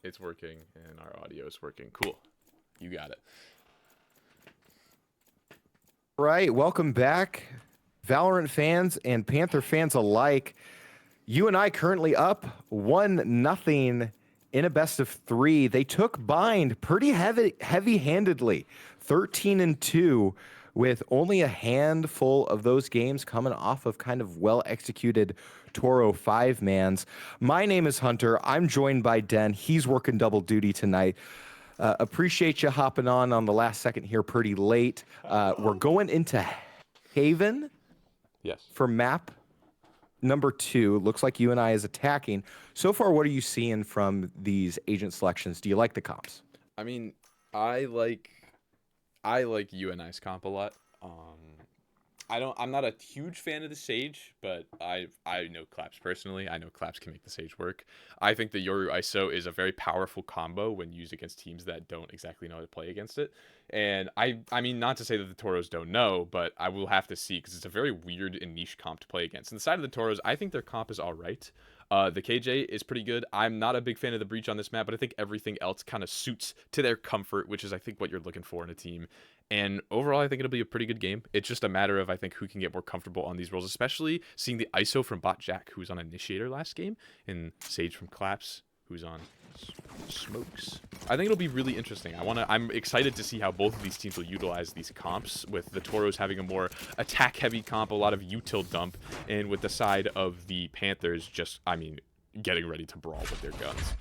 It's working, and our audio is working. Cool. You got it. Right, welcome back, Valorant fans and Panther fans alike. UNI currently up 1-0 in a best of 3. They took bind pretty heavy-handedly, 13-2, with only a handful of those games coming off of kind of well-executed Toro 5-mans. My name is Hunter. I'm joined by Den. He's working double duty tonight. Appreciate you hopping on the last second here pretty late. We're going into Haven for map number 2. Looks like UNI is attacking. So far, what are you seeing from these agent selections? Do you like the comps? I mean, I like UNI's comp a lot. I'm not a huge fan of the Sage, but I know Claps personally. I know Claps can make the Sage work. I think the Yoru ISO is a very powerful combo when used against teams that don't exactly know how to play against it. And I mean, not to say that the Toros don't know, but I will have to see because it's a very weird and niche comp to play against. On the side of the Toros, I think their comp is all right. The KJ is pretty good. I'm not a big fan of the Breach on this map, but I think everything else kind of suits to their comfort, which is, I think, what you're looking for in a team. And overall, I think it'll be a pretty good game. It's just a matter of, I think, who can get more comfortable on these roles, especially seeing the ISO from Bot Jack, who's on Initiator last game, and Sage from Claps, who's on Smokes. I think it'll be really interesting. I'm excited to see how both of these teams will utilize these comps, with the Toros having a more attack-heavy comp, a lot of util dump, and with the side of the Panthers just, I mean, getting ready to brawl with their guns.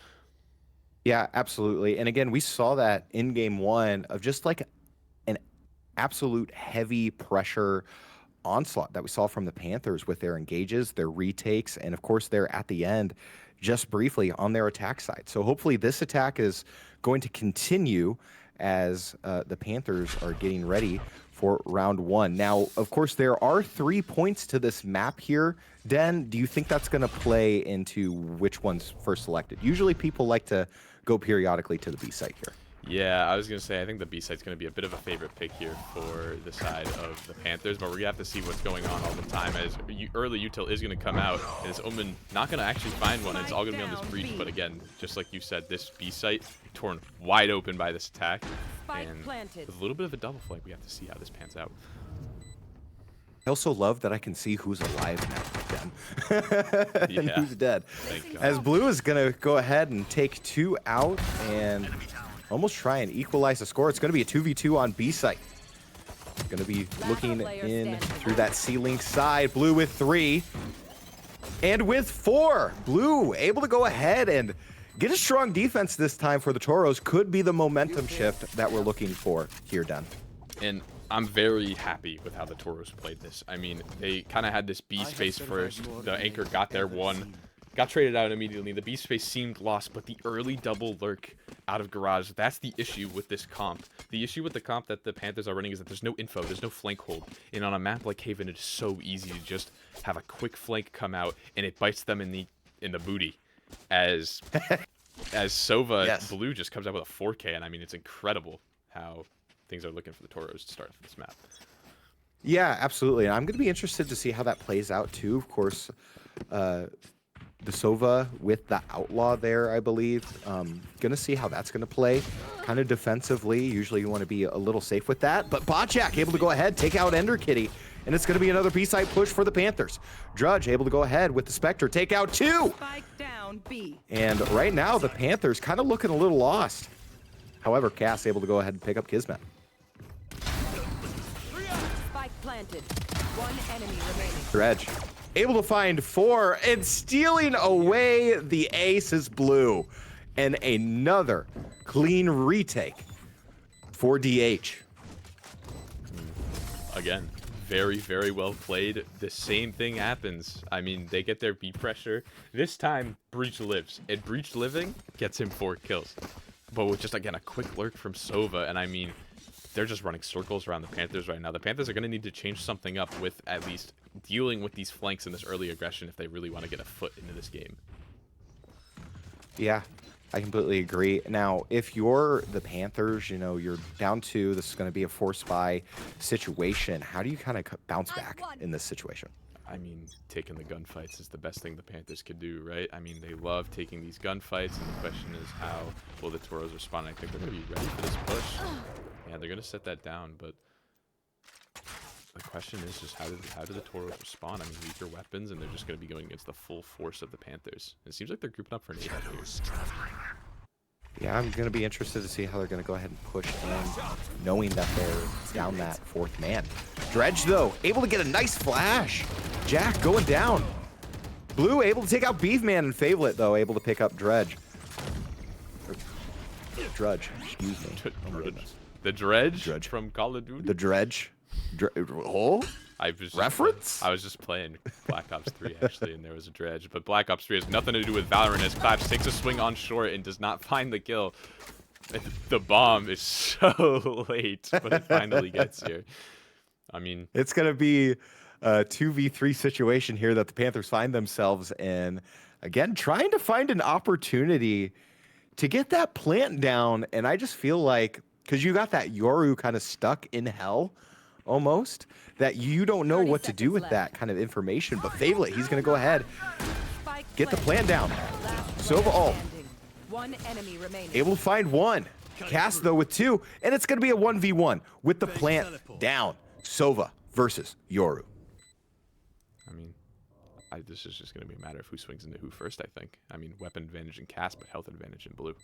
Yeah, absolutely. And again, we saw that in game 1 of just like an absolute heavy pressure onslaught that we saw from the Panthers with their engages, their retakes, and of course they're at the end just briefly on their attack side. So hopefully this attack is going to continue as the Panthers are getting ready for round 1. Now, of course, there are 3 points to this map here. Den, do you think that's going to play into which one's first selected? Usually people like to go periodically to the B site here. Yeah, I was going to say, I think the B site's going to be a bit of a favorite pick here for the side of the Panthers, but we're going to have to see what's going on all the time, as early util is going to come out, and this Omen not going to actually find one. It's all going to be on this Breach, but again, just like you said, this B site torn wide open by this attack, and with a little bit of a double flank, we have to see how this pans out. I also love that I can see who's alive now, and who's dead. As Blue is going to go ahead and take 2 out and almost try and equalize the score. It's going to be a 2v2 on B site. Going to be looking in through that C-Link side. Blue with 3 and with 4. Blue able to go ahead and get a strong defense this time for the Toros. Could be the momentum shift that we're looking for here, Dan. And I'm very happy with how the Toros played this. I mean, they kind of had this B space first. The anchor got their one, got traded out immediately. The B space seemed lost, but the early double lurk out of Garage, that's the issue with this comp. The issue with the comp that the Panthers are running is that there's no info, there's no flank hold. And on a map like Haven, it is so easy to just have a quick flank come out, and it bites them in the booty. As Sova Blue just comes out with a 4K, and I mean, it's incredible how things are looking for the Toros to start for this map. Yeah, absolutely. And I'm going to be interested to see how that plays out too. Of course, the Sova with the Outlaw there, I believe. Gonna see how that's gonna play. Kind of defensively. Usually you want to be a little safe with that. But Botjack able to go ahead, take out Ender Kitty. And it's gonna be another B-side push for the Panthers. Drudge able to go ahead with the Spectre, take out 2. Down, B. And right now the Panthers kind of looking a little lost. However, Cass able to go ahead and pick up Kismet. Spike planted. 1 enemy remaining. Dredge able to find 4 and stealing away the ace is Blue. And another clean retake for DH. Again, very, very well played. The same thing happens. I mean, they get their B pressure. This time, Breach lives. And Breach living gets him 4 kills. But with just, again, a quick lurk from Sova, and I mean, they're just running circles around the Panthers right now. The Panthers are going to need to change something up with at least dealing with these flanks and this early aggression if they really want to get a foot into this game. Yeah, I completely agree. Now, if you're the Panthers, you know, you're down 2, this is going to be a force buy situation. How do you kind of bounce back in this situation? I mean, taking the gunfights is the best thing the Panthers could do, right? I mean, they love taking these gunfights, and the question is how will the Toros respond? I think they're going to be ready for this push. Yeah, they're going to set that down, but the question is just how do the Toros respond? I mean, weaker weapons, and they're just going to be going against the full force of the Panthers. It seems like they're grouping up for an 8 out here. Yeah, I'm going to be interested to see how they're going to go ahead and push in, knowing that they're down that 4th man. Dredge, though, able to get a nice flash. Jack going down. Blue able to take out Beefman, and Favourite, though, able to pick up Dredge. Drudge, excuse me. Oh my goodness. The Dredge from Call of Duty? The Dredge. Oh? Reference? I was just playing Black Ops 3 actually, and there was a Dredge. But Black Ops 3 has nothing to do with Valorant, as Claps takes a swing on short and does not find the kill. The bomb is so late, but it finally gets here. I mean, it's going to be a 2v3 situation here that the Panthers find themselves in. Again, trying to find an opportunity to get that plant down. And I just feel like, because you got that Yoru kind of stuck in hell almost, that you don't know what to do with that kind of information. But Favourite, he's going to go ahead, get the plant down. Sova ult. One enemy remaining. Able to find one. Cast, though, with 2. And it's going to be a 1v1 with the plant down. Sova versus Yoru. I mean, this is just going to be a matter of who swings into who first, I think. I mean, weapon advantage in Cast, but health advantage in Blue.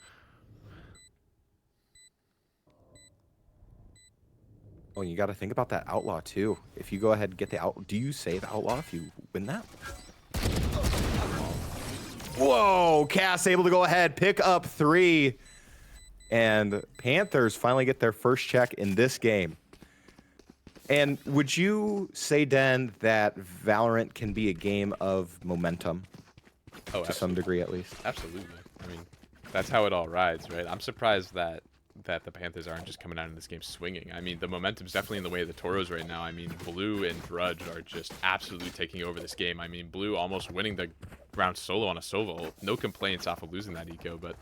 Oh, you got to think about that Outlaw, too. If you go ahead and get the do you save Outlaw if you win that? Whoa, Cass able to go ahead, pick up 3. And Panthers finally get their first check in this game. And would you say, Den, that Valorant can be a game of momentum? Oh, to some degree, at least. Absolutely. I mean, that's how it all rides, right? I'm surprised that the Panthers aren't just coming out in this game swinging. I mean, the momentum's definitely in the way of the Toros right now. I mean, Blue and Drudge are just absolutely taking over this game. I mean, Blue almost winning the round solo on a Sova ult. No complaints off of losing that eco, but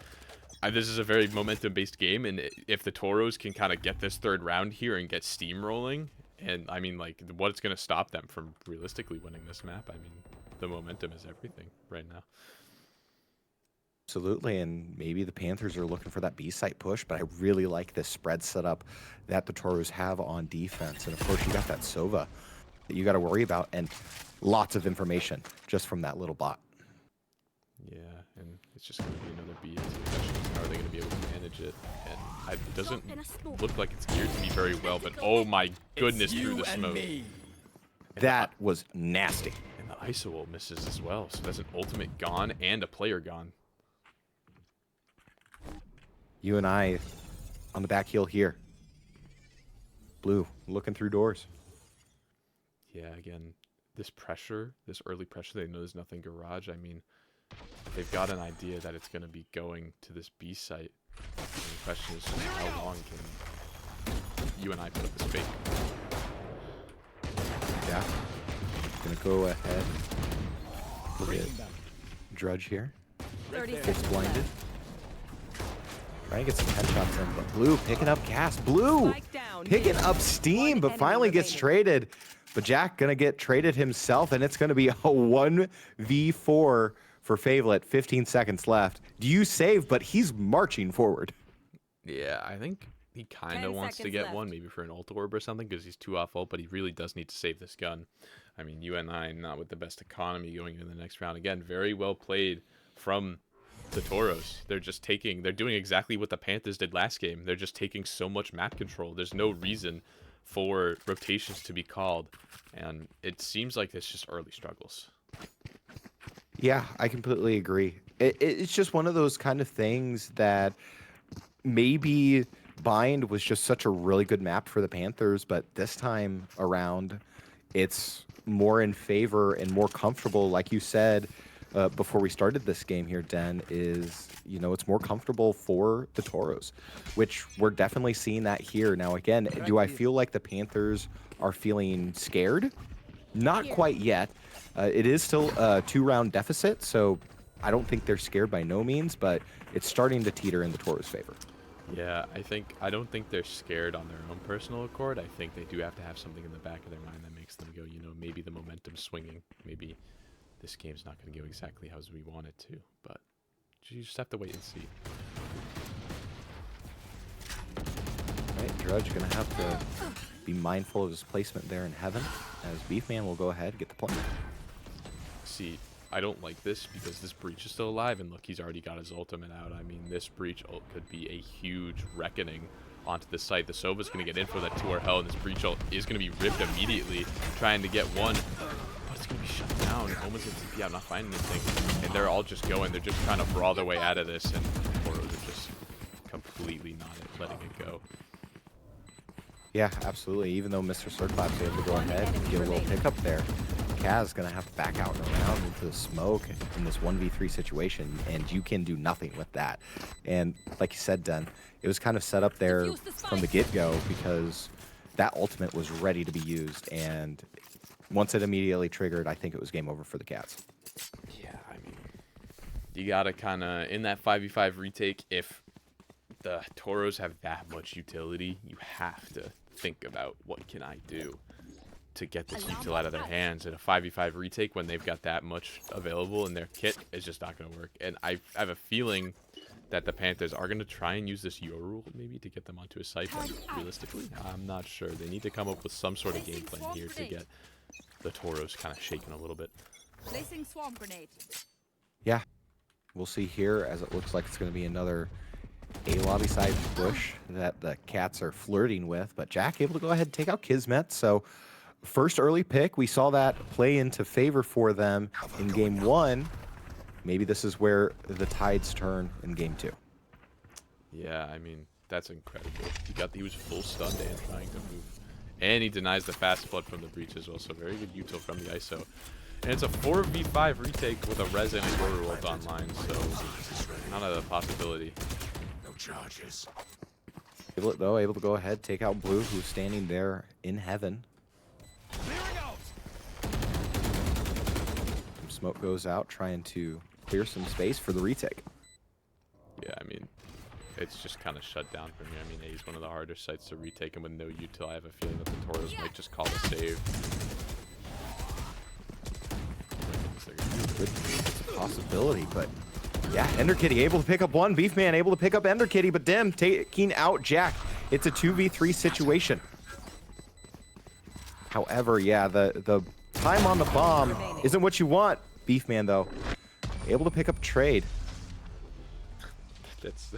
this is a very momentum-based game, and if the Toros can kind of get this 3rd round here and get steam rolling, and I mean, like, what's going to stop them from realistically winning this map? I mean, the momentum is everything right now. Absolutely, and maybe the Panthers are looking for that B site push, but I really like this spread setup that the Toros have on defense. And of course, you got that Sova that you got to worry about, and lots of information just from that little bot. Yeah, and it's just going to be another B. How are they going to be able to manage it? And it doesn't look like it's geared to me very well, but oh my goodness, through the smoke. That was nasty. And the ISO ult misses as well, so that's an ultimate gone and a player gone. UNI on the back heel here. Blue looking through doors. Yeah, again, this pressure, this early pressure, they know there's nothing garage. I mean, they've got an idea that it's going to be going to this B site. And the question is just how long can UNI put up this fake? Yeah. Gonna go ahead. Look at Drudge here. It's blinded. Trying to get some headshots in, but Blue picking up gas. Blue picking up steam, but finally gets traded. But Jack gonna get traded himself, and it's gonna be a 1v4 for Favourite. 15 seconds left. Do you save? But he's marching forward. Yeah, I think he kind of wants to get one, maybe for an ult orb or something, because he's 2 off ult, but he really does need to save this gun. I mean, UNI not with the best economy going into the next round. Again, very well played from the Toros. They're doing exactly what the Panthers did last game. They're just taking so much map control. There's no reason for rotations to be called, and it seems like it's just early struggles. Yeah, I completely agree. It's just one of those kind of things that maybe Bind was just such a really good map for the Panthers, but this time around, it's more in favor and more comfortable, like you said, before we started this game here, Den, is, you know, it's more comfortable for the Toros, which we're definitely seeing that here. Now, again, do I feel like the Panthers are feeling scared? Not quite yet. It is still a 2-round deficit, so I don't think they're scared by no means, but it's starting to teeter in the Toros' favor. Yeah, I don't think they're scared on their own personal accord. I think they do have to have something in the back of their mind that makes them go, you know, maybe the momentum's swinging. Maybe this game's not going to go exactly as we want it to. But you just have to wait and see. Right, Drudge gonna have to be mindful of his placement there in heaven, as Beefman will go ahead and get the point. See, I don't like this because this breach is still alive, and look, he's already got his ultimate out. I mean, this breach ult could be a huge reckoning onto the site. The Sova's going to get in for that 2R hell, and this breach ult is going to be ripped immediately, trying to get one. But it's going to be shut down. Omen's going to TP out, not finding anything. And they're all just going. They're just trying to brawl their way out of this, and Toros are just completely not letting it go. Yeah, absolutely. Even though Mr. Circlap's able to go ahead and get a little pickup there, Kaz gonna have to back out and around into the smoke in this 1v3 situation, and you can do nothing with that. And like you said, Den, it was kind of set up there from the get-go because that ultimate was ready to be used, and once it immediately triggered, I think it was game over for the Cats. Yeah, I mean, you gotta kind of, in that 5v5 retake, if the Toros have that much utility, you have to think about what can I do to get this util out of their hands. In a 5v5 retake, when they've got that much available in their kit, is just not going to work. And I have a feeling that the Panthers are going to try and use this Yoru maybe to get them onto a site, but realistically, I'm not sure. They need to come up with some sort of game plan here to get the Toros kind of shaken a little bit. Placing swarm grenade. Yeah, we'll see here as it looks like it's going to be another A-lobby side push that the Cats are flirting with, but Jack able to go ahead and take out Kismet. So first early pick, we saw that play into favor for them in game one. Maybe this is where the tides turn in game two. Yeah, I mean, that's incredible. He was full stunned and trying to move. And he denies the fast flood from the breach as well, so very good util from the ISO. And it's a 4v5 retake with a res and a Yoru ult online, so not a possibility. No charges. Able to go ahead, take out Blue, who's standing there in heaven. Some smoke goes out, trying to clear some space for the retake. Yeah, I mean, it's just kind of shut down from here. I mean, A's one of the harder sites to retake, and with no util, I have a feeling that the Toros might just call a save. It's a possibility, but yeah, Ender Kitty able to pick up one. Beefman able to pick up Ender Kitty, but Dim taking out Jack. It's a 2v3 situation. However, yeah, the time on the bomb isn't what you want. Beefman, though, able to pick up trade.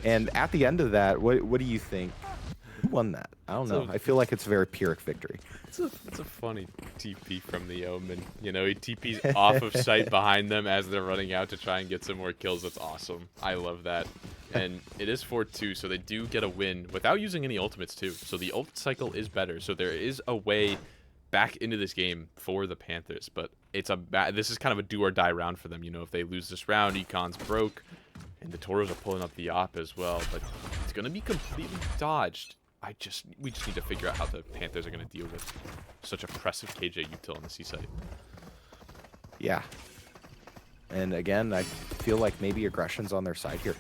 And at the end of that, what do you think? Who won that? I don't know. I feel like it's a very Pyrrhic victory. It's a funny TP from the Omen. You know, he TPs off of sight behind them as they're running out to try and get some more kills. That's awesome. I love that. And it is 4-2, so they do get a win without using any ultimates, too. So the ult cycle is better. So there is a way back into this game for the Panthers. But it's this is kind of a do-or-die round for them. You know, if they lose this round, Econ's broke. And the Toros are pulling up the op as well. But it's going to be completely dodged. We just need to figure out how the Panthers are going to deal with such oppressive KJ util on the C site. Yeah. And again, I feel like maybe aggression's on their side here.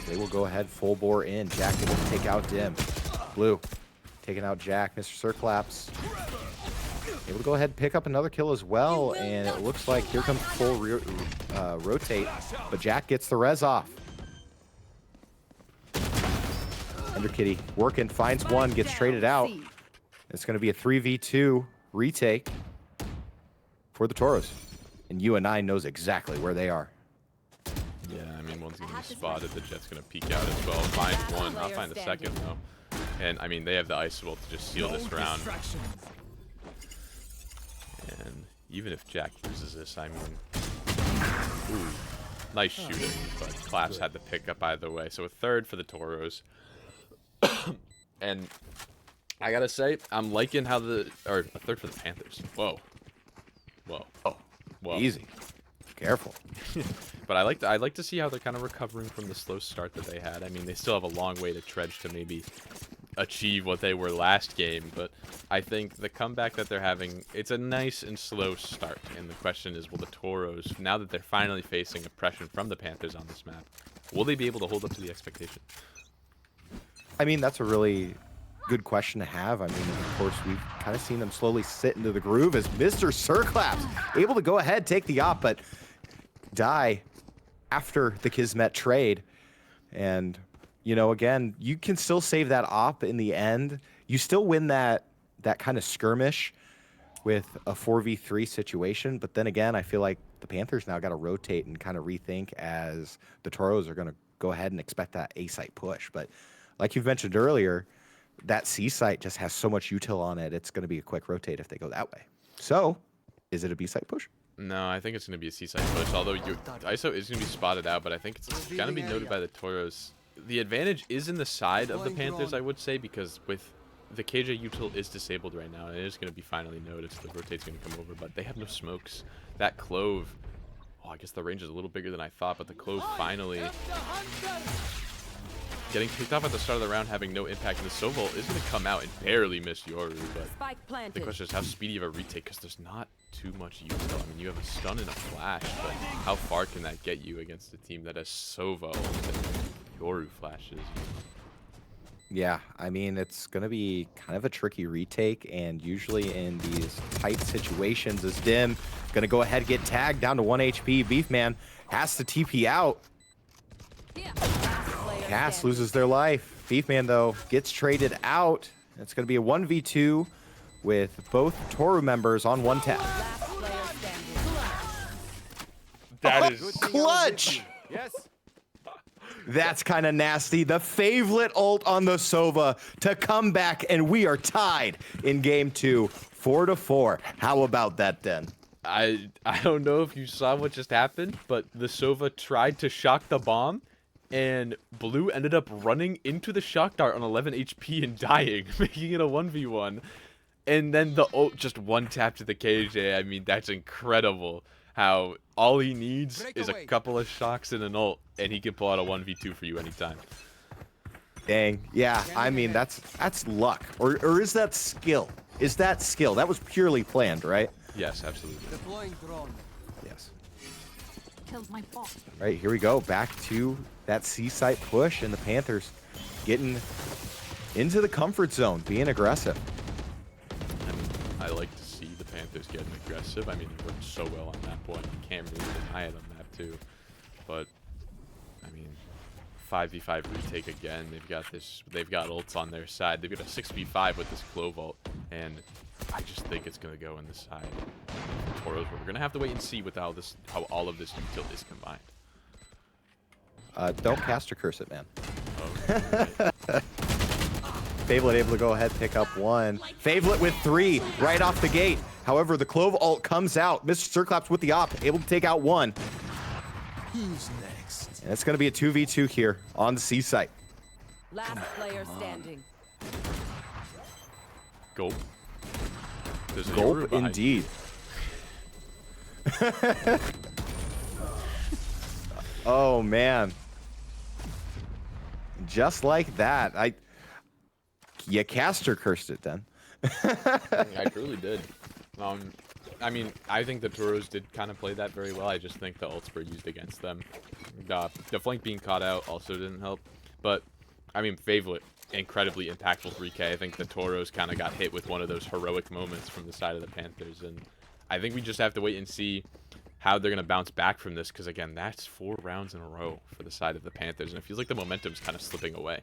They will go ahead full bore in. Jack able to take out Dim. Blue taking out Jack. Mr. Circlaps able to go ahead and pick up another kill as well. And it looks like here comes full rotate. But Jack gets the res off. Ender Kitty working, finds one, gets traded out. It's going to be a 3v2 retake for the Toros. And UNI knows exactly where they are. Yeah, I mean, one's going to be spotted. The Jet's going to peek out as well. Find one, not find the second, though. And, I mean, they have the ice ult to just seal this round. And even if Jack loses this, I mean... Ooh, nice shooting, but Claps had the pickup either way. So a third for the Toros. And I gotta say, I'm liking how a third for the Panthers. Whoa. Easy. Careful. But I like to see how they're kind of recovering from the slow start that they had. I mean, they still have a long way to trudge to maybe achieve what they were last game, but I think the comeback that they're having, it's a nice and slow start. And the question is, will the Toros, now that they're finally facing oppression from the Panthers on this map, will they be able to hold up to the expectation? I mean, that's a really good question to have. I mean, of course, we've kind of seen them slowly sit into the groove as Mr. Circlaps able to go ahead, take the op, but die after the Kismet trade. And, you know, again, you can still save that op in the end. You still win that kind of skirmish with a 4v3 situation. But then again, I feel like the Panthers now got to rotate and kind of rethink as the Toros are going to go ahead and expect that A site push. But like you've mentioned earlier, that C site just has so much util on it. It's going to be a quick rotate if they go that way. So is it a B site push? No, I think it's going to be a C-side push, although ISO is going to be spotted out, but I think it's going to be noted by the Toros. The advantage is in the side of the Panthers, I would say, because with the KJ util is disabled right now, and it is going to be finally noticed. The rotate's going to come over, but they have no smokes. That Clove, oh, I guess the range is a little bigger than I thought, but the Clove finally getting picked off at the start of the round, having no impact. And the Sovol is going to come out and barely miss Yoru, but the question is how speedy of a retake, because there's not too much util. I mean, you have a stun and a flash, but how far can that get you against a team that has Sova and Yoru flashes? Yeah, I mean, it's going to be kind of a tricky retake, and usually in these tight situations, as Dim going to go ahead and get tagged down to 1 HP. Beefman has to TP out. Cass loses their life. Beefman, though, gets traded out. It's going to be a 1v2 with both Toru members on one tap. That is clutch! Yes. That's kind of nasty. The Favelet ult on the Sova to come back, and we are tied in game 2, 4-4. How about that, Den? I don't know if you saw what just happened, but the Sova tried to shock the bomb, and Blue ended up running into the shock dart on 11 HP and dying, making it a 1v1. And then the ult just one-tapped to the KJ. I mean, that's incredible. How all he needs is a couple of shocks and an ult, and he can pull out a 1v2 for you anytime. Dang. Yeah, I mean, that's luck. Or is that skill? Is that skill? That was purely planned, right? Yes, absolutely. Yes. Kills my bot. All right, here we go. Back to that C-site push, and the Panthers getting into the comfort zone, being aggressive. And I like to see the Panthers getting aggressive. I mean, it worked so well on that point. You can't really deny it on that too. But I mean, 5v5 retake again. They've got this. They've got ults on their side. They've got a 6v5 with this Clove ult, and I just think it's gonna go in the side of Toros. We're gonna have to wait and see with how all of this util is combined. Don't cast or curse it, man. Oh, Favelet able to go ahead, pick up one. Favelet with 3 right off the gate. However, the Clove ult comes out. Mr. Circlaps with the op, able to take out one. Who's next? And it's going to be a 2v2 here on the C site. Last player standing. Gulp. There's a Yoru Gulp behind indeed. Oh, man. Just like that. You cast or cursed it, then. I truly did. I mean, I think the Toros did kind of play that very well. I just think the ults were used against them. The flank being caught out also didn't help. But, I mean, Favelet, incredibly impactful 3K. I think the Toros kind of got hit with one of those heroic moments from the side of the Panthers. And I think we just have to wait and see how they're going to bounce back from this. Because, again, that's 4 rounds in a row for the side of the Panthers. And it feels like the momentum's kind of slipping away.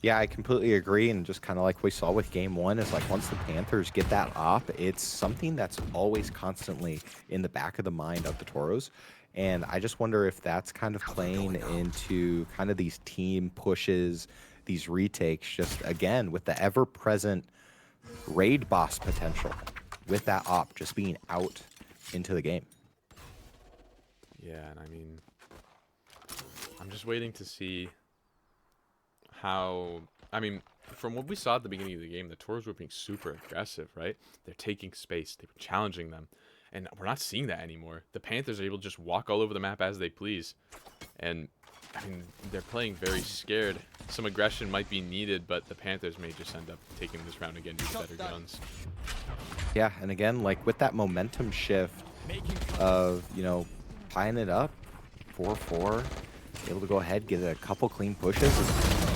Yeah, I completely agree, and just kind of like we saw with game 1 is like once the Panthers get that op, it's something that's always constantly in the back of the mind of the Toros, and I just wonder if that's kind of playing into kind of these team pushes, these retakes, just again with the ever-present raid boss potential with that op just being out into the game. Yeah, and I mean, I'm just waiting to see how, I mean, from what we saw at the beginning of the game, the Toros were being super aggressive, right? They're taking space, they were challenging them, and we're not seeing that anymore. The Panthers are able to just walk all over the map as they please, and I mean, they're playing very scared. Some aggression might be needed, but the Panthers may just end up taking this round again due to better guns. Yeah, and again, like with that momentum shift of, you know, tying it up, 4-4, able to go ahead, get a couple clean pushes.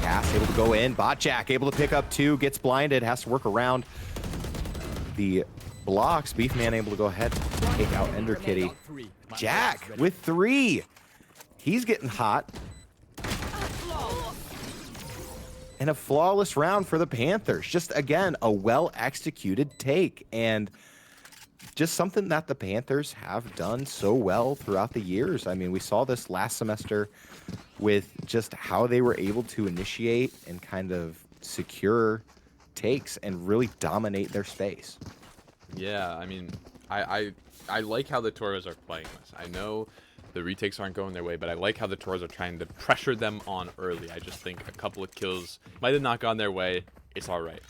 Cass able to go in. Botjack able to pick up 2, gets blinded, has to work around the blocks. Beefman able to go ahead, take out Ender Kitty. Jack with 3. He's getting hot. And a flawless round for the Panthers. Just, again, a well-executed take. And just something that the Panthers have done so well throughout the years. I mean, we saw this last semester with just how they were able to initiate and kind of secure takes and really dominate their space. Yeah, I mean, I like how the Toros are playing this. I know the retakes aren't going their way, but I like how the Toros are trying to pressure them on early. I just think a couple of kills might have not gone their way. It's all right.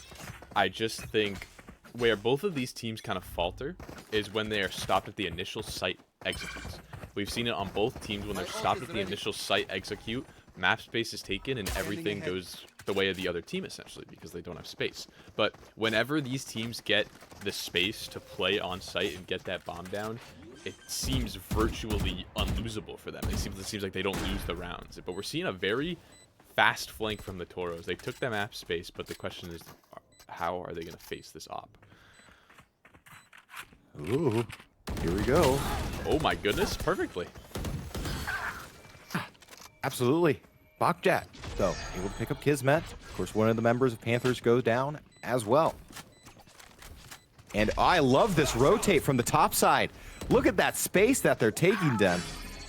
I just think where both of these teams kind of falter is when they are stopped at the initial site executes. We've seen it on both teams when they're stopped at the initial site execute, map space is taken and everything goes the way of the other team essentially because they don't have space. But whenever these teams get the space to play on site and get that bomb down, it seems virtually unlosable for them. It seems like they don't lose the rounds. But we're seeing a very fast flank from the Toros. They took that map space, but the question is, how are they going to face this op? Ooh, here we go. Oh my goodness, perfectly. Absolutely. Bokjat, though, able to pick up Kismet. Of course, one of the members of Panthers goes down as well. And I love this rotate from the top side. Look at that space that they're taking down.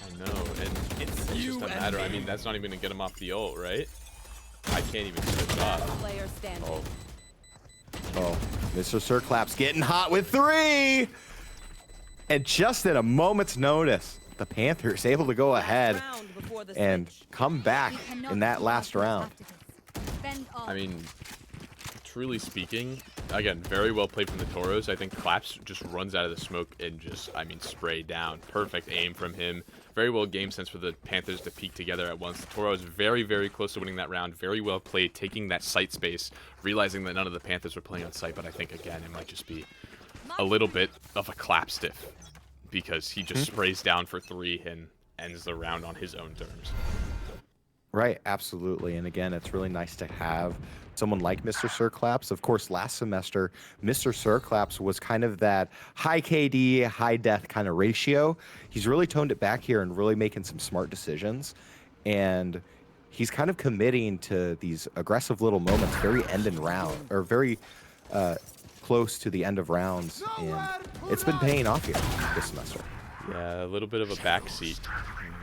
I know, and it's just a matter. I mean, that's not even going to get him off the ult, right? I can't even switch off. Oh. Oh, Mr. Sirclap's getting hot with 3! And just at a moment's notice, the Panthers able to go ahead and come back in that last round. I mean, truly speaking, again, very well played from the Toros. I think Claps just runs out of the smoke and just, I mean, spray down. Perfect aim from him. Very well game sense for the Panthers to peek together at once. The Toros very, very close to winning that round. Very well played, taking that site space, realizing that none of the Panthers were playing on site. But I think, again, it might just be a little bit of a clap stiff because he just sprays down for 3 and ends the round on his own terms. Right, absolutely. And again, it's really nice to have someone like Mr. Sirclaps. Of course, last semester, Mr. Sirclaps was kind of that high KD, high death kind of ratio. He's really toned it back here and really making some smart decisions. And he's kind of committing to these aggressive little moments, very end in round, or very close to the end of rounds. And it's been paying off here this semester. Yeah, a little bit of a backseat,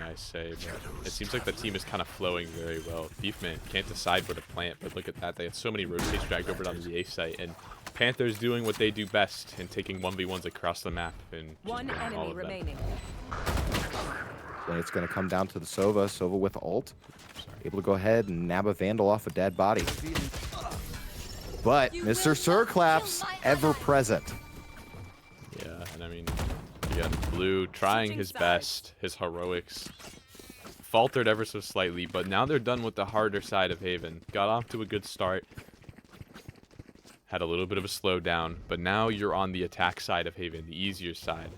I say, but it seems like the team is kind of flowing very well. Beefman can't decide where to plant, but look at that. They had so many rotates dragged over onto the A site, and Panthers doing what they do best and taking 1v1s across the map. And one enemy remaining. And it's going to come down to the Sova. Sova with ult. Able to go ahead and nab a Vandal off a dead body. But Mr. Sirclaps, ever present. Yeah, and I mean, again, Blue trying his best, his heroics. Faltered ever so slightly, but now they're done with the harder side of Haven. Got off to a good start. Had a little bit of a slowdown, but now you're on the attack side of Haven, the easier side.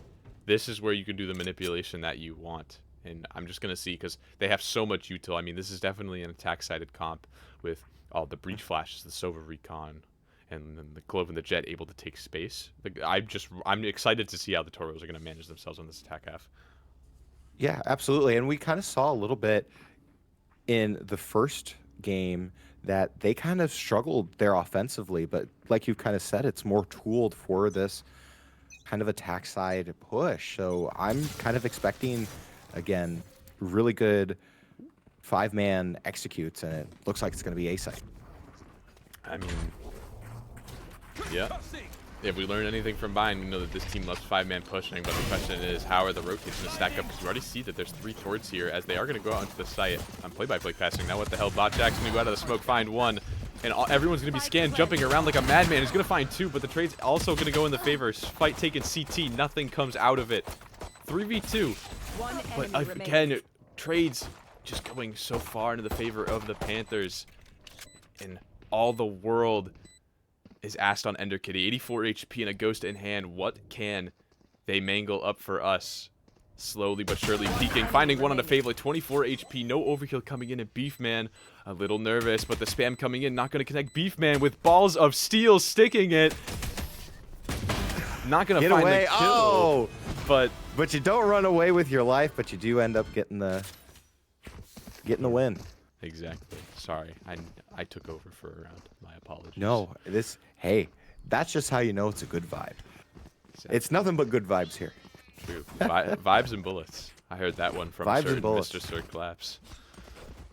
This is where you can do the manipulation that you want. And I'm just going to see, because they have so much util. I mean, this is definitely an attack-sided comp with all the breach flashes, the Sova recon, and then the Clove and the Jet able to take space. I'm excited to see how the Toros are going to manage themselves on this attack half. Yeah, absolutely. And we kind of saw a little bit in the first game that they kind of struggled there offensively, but like you've kind of said, it's more tooled for this kind of attack side push. So I'm kind of expecting, again, really good 5-man executes, and it looks like it's going to be A site. I mean, yeah. If we learn anything from Bind, we know that this team loves 5-man pushing, but the question is, how are the rotates going to stack up? Because we already see that there's 3 tords here, as they are going to go out into the site. I'm play-by-play passing. Now what the hell? Botjack's going to go out of the smoke, find 1. And everyone's going to be scanned, jumping around like a madman. He's going to find 2, but the trade's also going to go in the favor. Fight taken CT. Nothing comes out of it. 3v2. But again, trades just going so far into the favor of the Panthers. And all the world is asked on Ender Kitty. 84 HP and a ghost in hand. What can they mangle up for us? Slowly but surely peeking, finding one on a Favela, 24 HP, no overkill coming in, and Beefman a little nervous, but the spam coming in, not going to connect. Beefman with balls of steel, sticking it. Not going to find away. the kill, Oh, but you don't run away with your life, but you do end up getting the win. exactly. Sorry, I took over for a round. My apologies. No, hey, that's just how you know it's a good vibe. Exactly. It's nothing but good vibes here. True. Vibes and bullets. I heard that one from Vibes certain and bullets. Mr. Sir Claps.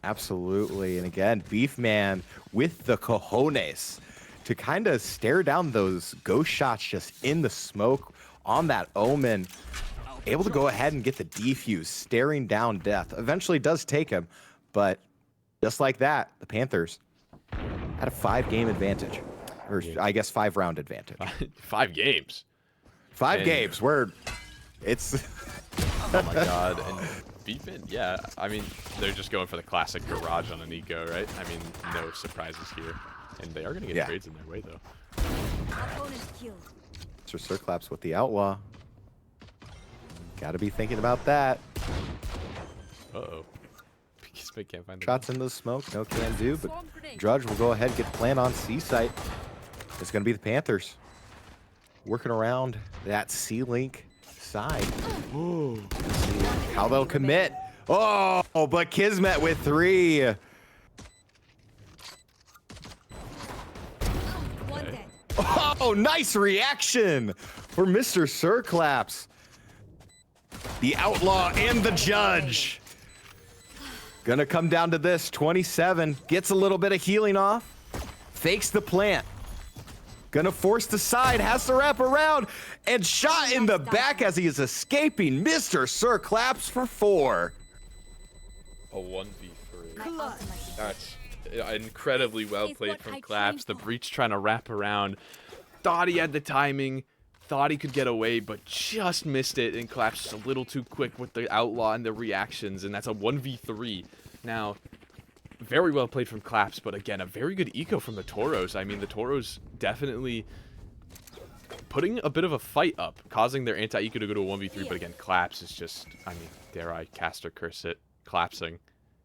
Absolutely. And again, Beefman with the cojones to kind of stare down those ghost shots just in the smoke on that Omen. Able to go ahead and get the defuse, staring down death. Eventually does take him, but just like that, the Panthers had a 5-game advantage. Or I guess 5-round advantage. 5 games. 5 games where it's... Oh my god. And Beefman, yeah, I mean, they're just going for the classic garage on an eco, right? I mean, no surprises here. And they are going to get trades in their way, though. Mr. Sir Claps with the Outlaw. Got to be thinking about that. Uh-oh. Can't find the Shots into the smoke, no can do, but Drudge will go ahead and get the plan on C-site. It's going to be the Panthers working around that C-Link side. Ooh. Let's see how they'll commit. Oh, but Kismet with 3. Okay. Oh, nice reaction for Mr. Sir Claps. The Outlaw and the Judge. Gonna come down to this. 27. Gets a little bit of healing off. Fakes the plant. Gonna force the side. Has to wrap around. And shot in the back as he is escaping. Mr. Sir Claps for 4. A 1v3. That's incredibly well played from Claps. The breach trying to wrap around. Thought he had the timing. Thought he could get away, but just missed it. And Claps just a little too quick with the Outlaw and the reactions. And that's a 1v3. Now, very well played from Claps, but again, a very good eco from the Toros. I mean, the Toros definitely putting a bit of a fight up, causing their anti-eco to go to a 1v3. But again, Claps is just, I mean, dare I cast or curse it, Clapsing.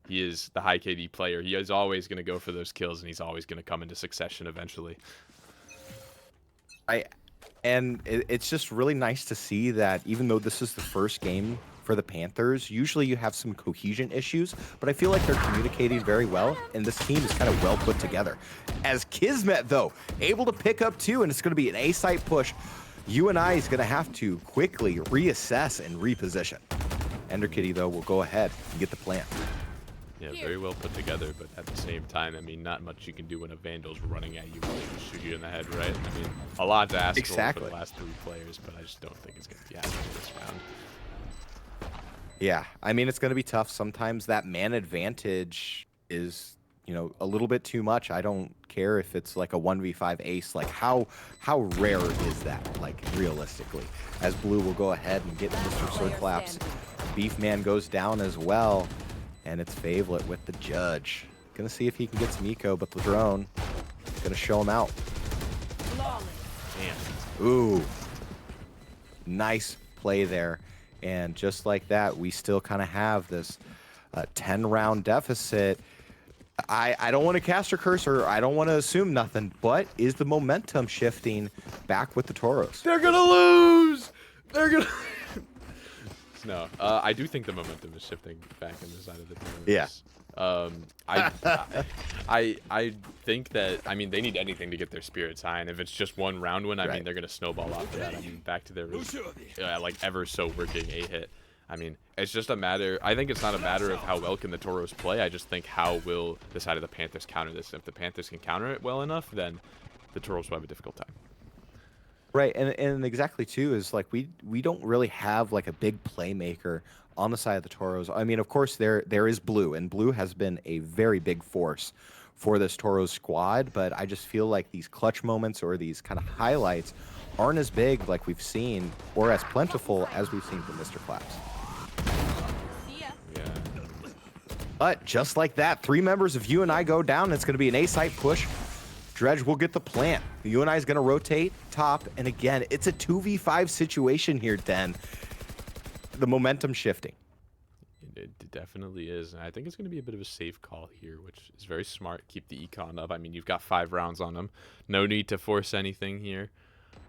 He is the high KD player. He is always going to go for those kills, and he's always going to come into succession eventually. And it's just really nice to see that even though this is the first game for the Panthers, usually you have some cohesion issues, but I feel like they're communicating very well, and this team is kind of well put together. As Kismet, though, able to pick up 2, and it's going to be an A-site push. UNI is going to have to quickly reassess and reposition. Ender Kitty, though, will go ahead and get the plant. Yeah, very well put together, but at the same time, I mean, not much you can do when a Vandal's running at you and shoot you in the head, right? I mean, a lot to ask for the last 3 players, but I just don't think it's going to be happening this round. Yeah, I mean, it's going to be tough. Sometimes that man advantage is, you know, a little bit too much. I don't care if it's like a 1v5 ace. Like, how rare is that, like, realistically? As Blue will go ahead and get Mr. Sir Claps. Beefman goes down as well. And it's Favelet with the Judge. Gonna see if he can get some eco, but the drone gonna show him out. Damn. Ooh. Nice play there. And just like that, we still kind of have this 10-round deficit. I don't want to cast a curse, or I don't want to assume nothing, but is the momentum shifting back with the Toros? They're gonna lose! They're gonna... No, I do think the momentum is shifting back in the side of the Toros. Yeah. I think that, I mean, they need anything to get their spirits high, and if it's just one round win, I mean, they're going to snowball off of that. I mean, back to their, like, ever so working A-hit. I mean, it's just a matter, I think it's not a matter of how well can the Toros play, I just think how will the side of the Panthers counter this. And if the Panthers can counter it well enough, then the Toros will have a difficult time. Right, and exactly, too, is like we don't really have like a big playmaker on the side of the Toros. I mean, of course, there is Blue, and Blue has been a very big force for this Toros squad, but I just feel like these clutch moments or these kind of highlights aren't as big like we've seen, or as plentiful as we've seen from Mr. Claps. Yeah. But just like that, 3 members of UNI go down. It's going to be an A site push. Dredge will get the plant. The UNI is going to rotate top. And again, it's a 2v5 situation here, Den. The momentum shifting. It definitely is. And I think it's going to be a bit of a safe call here, which is very smart. Keep the econ up. I mean, you've got 5 rounds on them. No need to force anything here.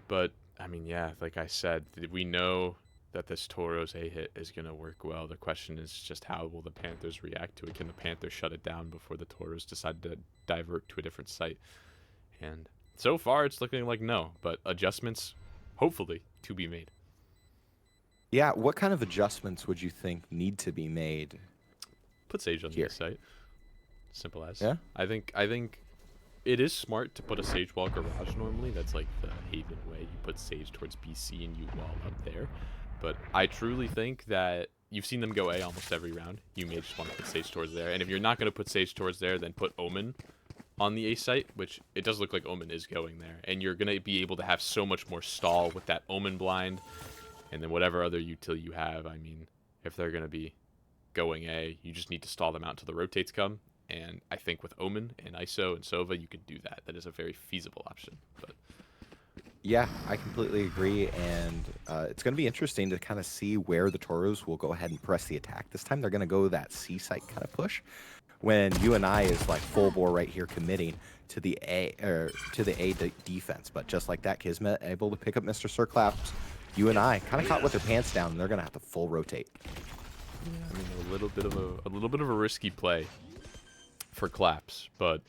But, I mean, yeah, like I said, we know that this Tauros A hit is going to work well. The question is just how will the Panthers react to it? Can the Panthers shut it down before the Tauros decide to divert to a different site? And so far, it's looking like no, but adjustments, hopefully, to be made. Yeah, what kind of adjustments would you think need to be made? Put Sage on the site. Simple as. Yeah. I think it is smart to put a Sage wall garage normally. That's like the Haven way. You put Sage towards BC and you wall up there. But I truly think that you've seen them go A almost every round. You may just want to put Sage towards there. And if you're not going to put Sage towards there, then put Omen on the A site, which it does look like Omen is going there. And you're going to be able to have so much more stall with that Omen blind. And then whatever other util you have, I mean, if they're going to be going A, you just need to stall them out until the rotates come. And I think with Omen and ISO and Sova, you could do that. That is a very feasible option. But yeah, I completely agree, and it's going to be interesting to kind of see where the Tauros will go ahead and press the attack. This time they're going to go that C site kind of push, when UNI is like full bore right here committing to the A defense. But just like that, Kismet able to pick up Mr. Circlaps. UNI kind of caught with their pants down, and they're going to have to full rotate. Yeah, I mean a little bit of a risky play for Claps, but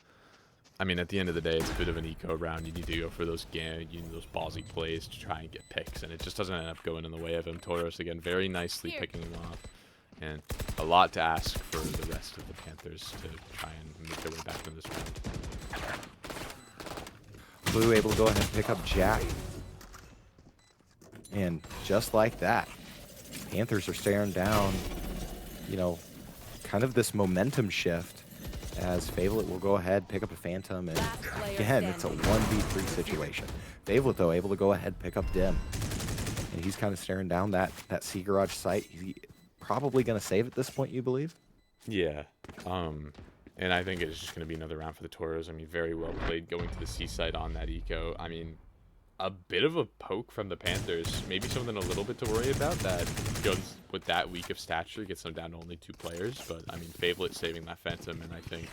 I mean, at the end of the day, it's a bit of an eco round. You need to go for those those ballsy plays to try and get picks, and it just doesn't end up going in the way of him. Tauros, again, very nicely picking him off, and a lot to ask for the rest of the Panthers to try and make their way back into this round. Blue able to go ahead and pick up Jack. And just like that, Panthers are staring down, you know, kind of this momentum shift, as Favolet will go ahead, pick up a Phantom, and again, it's a 1v3 situation. Favolet, though, able to go ahead, pick up Dim. And he's kind of staring down that C garage site. He's probably going to save at this point, you believe? Yeah. And I think it's just going to be another round for the Tauros. I mean, very well played going to the C site on that eco. I mean, a bit of a poke from the Panthers. Maybe something a little bit to worry about, that goes with that weak of stature, gets them down to only 2 players. But, I mean, Favolet saving that Phantom, and I think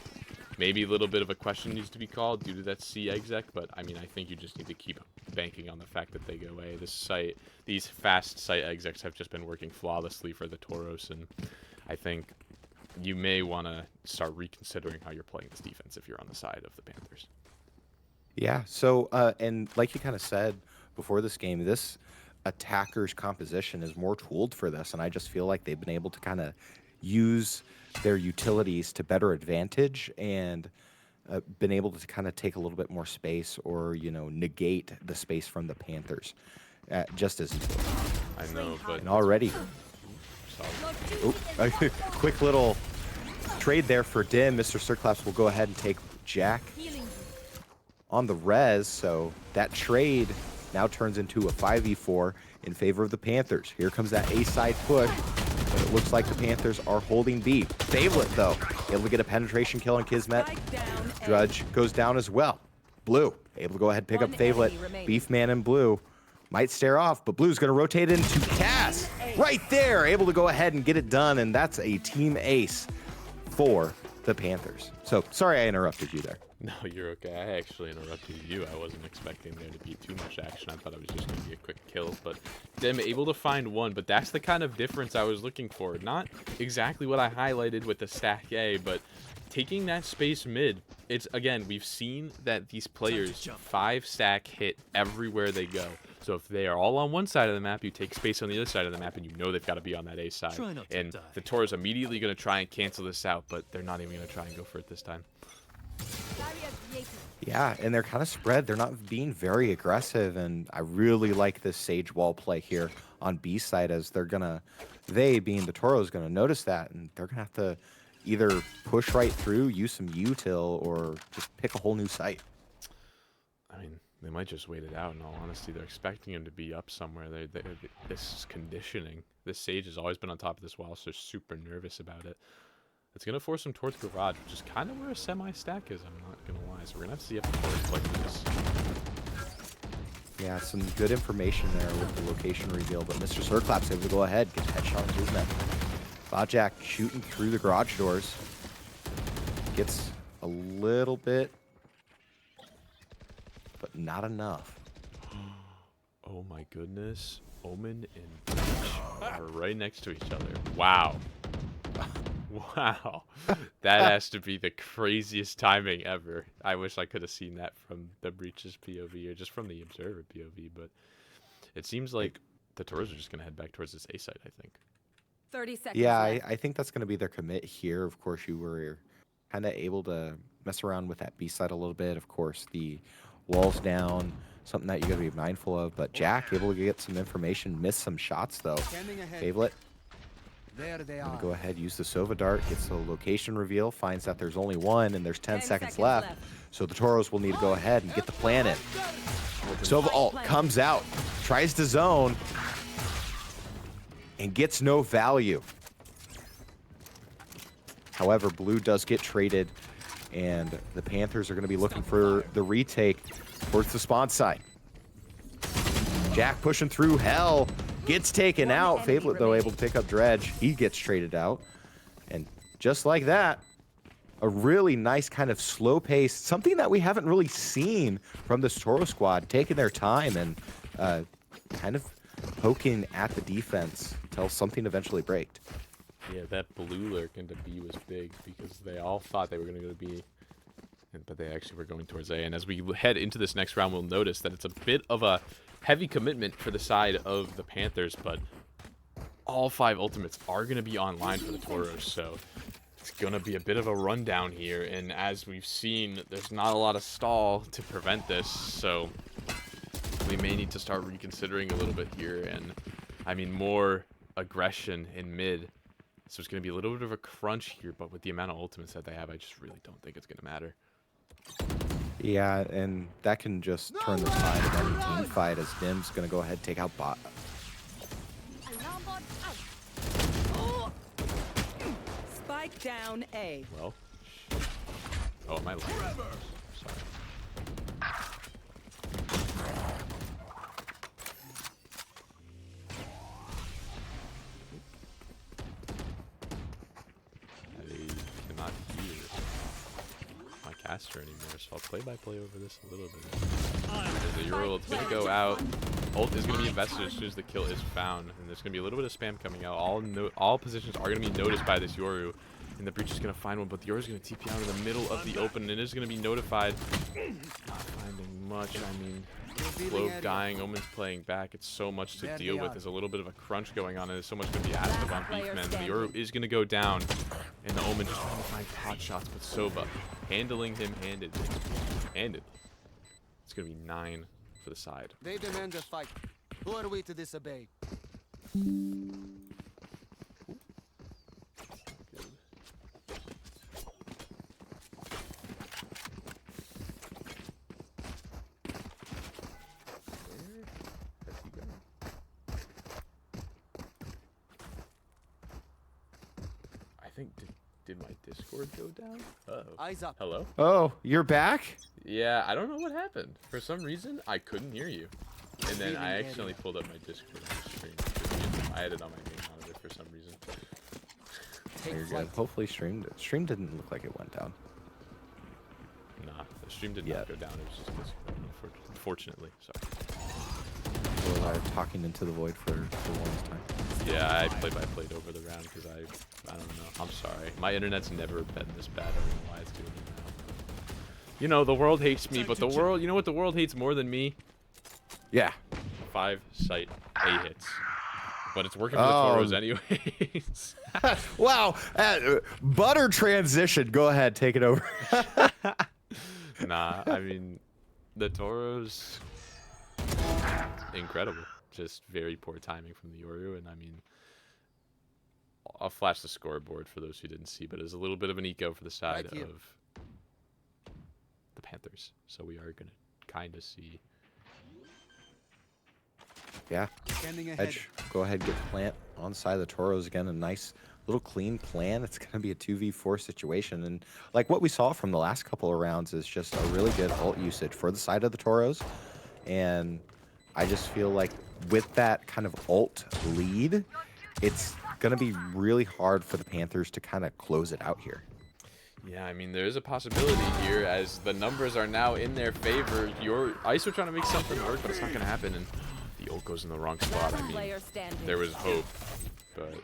maybe a little bit of a question needs to be called due to that C exec. But, I mean, I think you just need to keep banking on the fact that they go away. This site, these fast site execs have just been working flawlessly for the Tauros, and I think you may want to start reconsidering how you're playing this defense if you're on the side of the Panthers. Yeah, so, and like you kind of said before this game, this attacker's composition is more tooled for this, and I just feel like they've been able to kind of use their utilities to better advantage, and been able to kind of take a little bit more space, or, you know, negate the space from the Panthers just as easily. I know, but... And already... Oop, quick little trade there for Dim. Mr. Circlaps will go ahead and take Jack on the res, so that trade now turns into a 5v4 in favor of the Panthers. Here comes that A-side push, but it looks like the Panthers are holding B. Favolet, though, able to get a penetration kill on Kismet. Dredge goes down as well. Blue, able to go ahead and pick up Favolet. Beefman and Blue might stare off, but Blue's going to rotate into Cass. Right there, able to go ahead and get it done, and that's a team ace for the Panthers. So, sorry I interrupted you there. No, you're okay. I actually interrupted you. I wasn't expecting there to be too much action. I thought it was just going to be a quick kill, but them able to find one. But that's the kind of difference I was looking for. Not exactly what I highlighted with the stack A, but taking that space mid. It's, again, we've seen that these players 5-stack hit everywhere they go. So if they are all on one side of the map, you take space on the other side of the map, and you know they've got to be on that A side. And the Tauros immediately going to try and cancel this out, but they're not even going to try and go for it this time. Yeah, and they're kind of spread. They're not being very aggressive, and I really like this Sage wall play here on B side, as they being the Tauros, going to notice that, and they're going to have to either push right through, use some util, or just pick a whole new site. I mean, they might just wait it out, in all honesty. They're expecting him to be up somewhere. This is conditioning. This Sage has always been on top of this wall, so they're super nervous about it. It's going to force him towards garage, which is kind of where a semi-stack is, I'm not going to lie. So we're going to have to see if the Tauros play this. Yeah, some good information there with the location reveal, but Mr. Sirclap's able to go ahead, get a headshot on his net. Jack shooting through the garage doors. Gets a little bit, but not enough. Oh my goodness. Omen and Breach are right next to each other. Wow. Wow. That has to be the craziest timing ever. I wish I could have seen that from the Breach's POV or just from the Observer POV, but it seems like the Tauros are just going to head back towards this A site, I think. 30 seconds Yeah, left. I think that's going to be their commit here. Of course, you were kind of able to mess around with that B side a little bit. Of course, the walls down, something that you got to be mindful of. But Jack able to get some information, miss some shots though. Favelet. There they I'm are. gonna go ahead, use the Sova Dart, gets the location reveal, finds that there's only one and there's 10 seconds left. So the Tauros will need to go ahead and get the plan in. Sova ult comes out, tries to zone, and gets no value. However, blue does get traded, and the Panthers are going to be looking for the retake towards the spawn site. Jack pushing through hell, gets taken out. Favelet, though, able to pick up Dredge. He gets traded out. And just like that, a really nice kind of slow pace, something that we haven't really seen from this Toro squad, taking their time and kind of poking at the defense until something eventually braked. Yeah, that blue lurk into B was big because they all thought they were going to go to B, but they actually were going towards A. And as we head into this next round, we'll notice that it's a bit of a heavy commitment for the side of the Panthers, but all 5 ultimates are going to be online for the Tauros, so it's going to be a bit of a rundown here. And as we've seen, there's not a lot of stall to prevent this, so we may need to start reconsidering a little bit here. And I mean, more aggression in mid. So it's going to be a little bit of a crunch here, but with the amount of ultimates that they have, I just really don't think it's going to matter. Yeah, and that can just turn the tide of any team fight as Dim's going to go ahead and take out bot. Spike down A. Well, oh, am I lying? Sorry. I cannot hear my caster anymore, so I'll play-by-play over this a little bit. The Euro ult's going to go out. Ult is going to be invested as soon as the kill is found, and there's going to be a little bit of spam coming out. All positions are going to be noticed by this Yoru, and the Breach is going to find one, but the Yoru is going to TP out in the middle of the open, and it is going to be notified. Not finding much. I mean, Globe dying, Omen's playing back. It's so much to deal with. There's a little bit of a crunch going on, and there's so much going to be asked of on Beefman. The Yoru is going to go down, and the Omen just trying to find pot shots, but Soba handling him handed. It's going to be 9 for the side. They demand a fight. Who are we to disobey? I think, did my Discord go down? Uh-oh. Eyes up. Hello? Oh, you're back? Yeah, I don't know what happened. For some reason, I couldn't hear you. And then I accidentally pulled up my Discord on the stream. I had it on my main monitor for some reason. You're good. Hopefully stream didn't look like it went down. Nah, the stream did not go down. It was just Discord, unfortunately. Sorry. We're talking into the void for one time. Yeah, I play-by-played over the round because I don't know. I'm sorry. My internet's never been this bad. I don't know why it's doing it now. You know, the world hates me, but the world, you know what the world hates more than me? Yeah. 5 site A hits. But it's working for the Tauros anyways. Wow. Butter transition. Go ahead. Take it over. Nah, I mean, the Tauros, incredible. Just very poor timing from the Yoru, and I mean, I'll flash the scoreboard for those who didn't see, but it's a little bit of an eco for the side of the Panthers. So we are going to kind of see. Yeah. Edge, go ahead, get the plant on the side of the Tauros again. A nice little clean plan. It's going to be a 2v4 situation. And like what we saw from the last couple of rounds is just a really good ult usage for the side of the Toros. And I just feel like with that kind of ult lead, it's going to be really hard for the Panthers to kind of close it out here. Yeah, I mean, there is a possibility here as the numbers are now in their favor. ICE are trying to make something work, but it's not going to happen. And the ult goes in the wrong spot. I mean, there was hope, but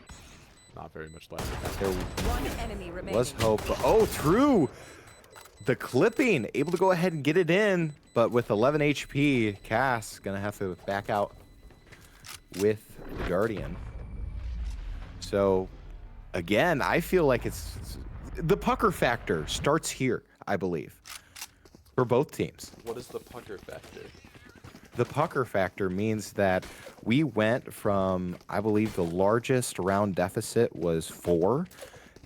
not very much left. There One enemy remaining. was hope. Oh, through the clipping. Able to go ahead and get it in, but with 11 HP, Cass going to have to back out with the Guardian. So, again, I feel like it's the pucker factor starts here, I believe, for both teams. What is the pucker factor? The pucker factor means that we went from, I believe, the largest round deficit was 4,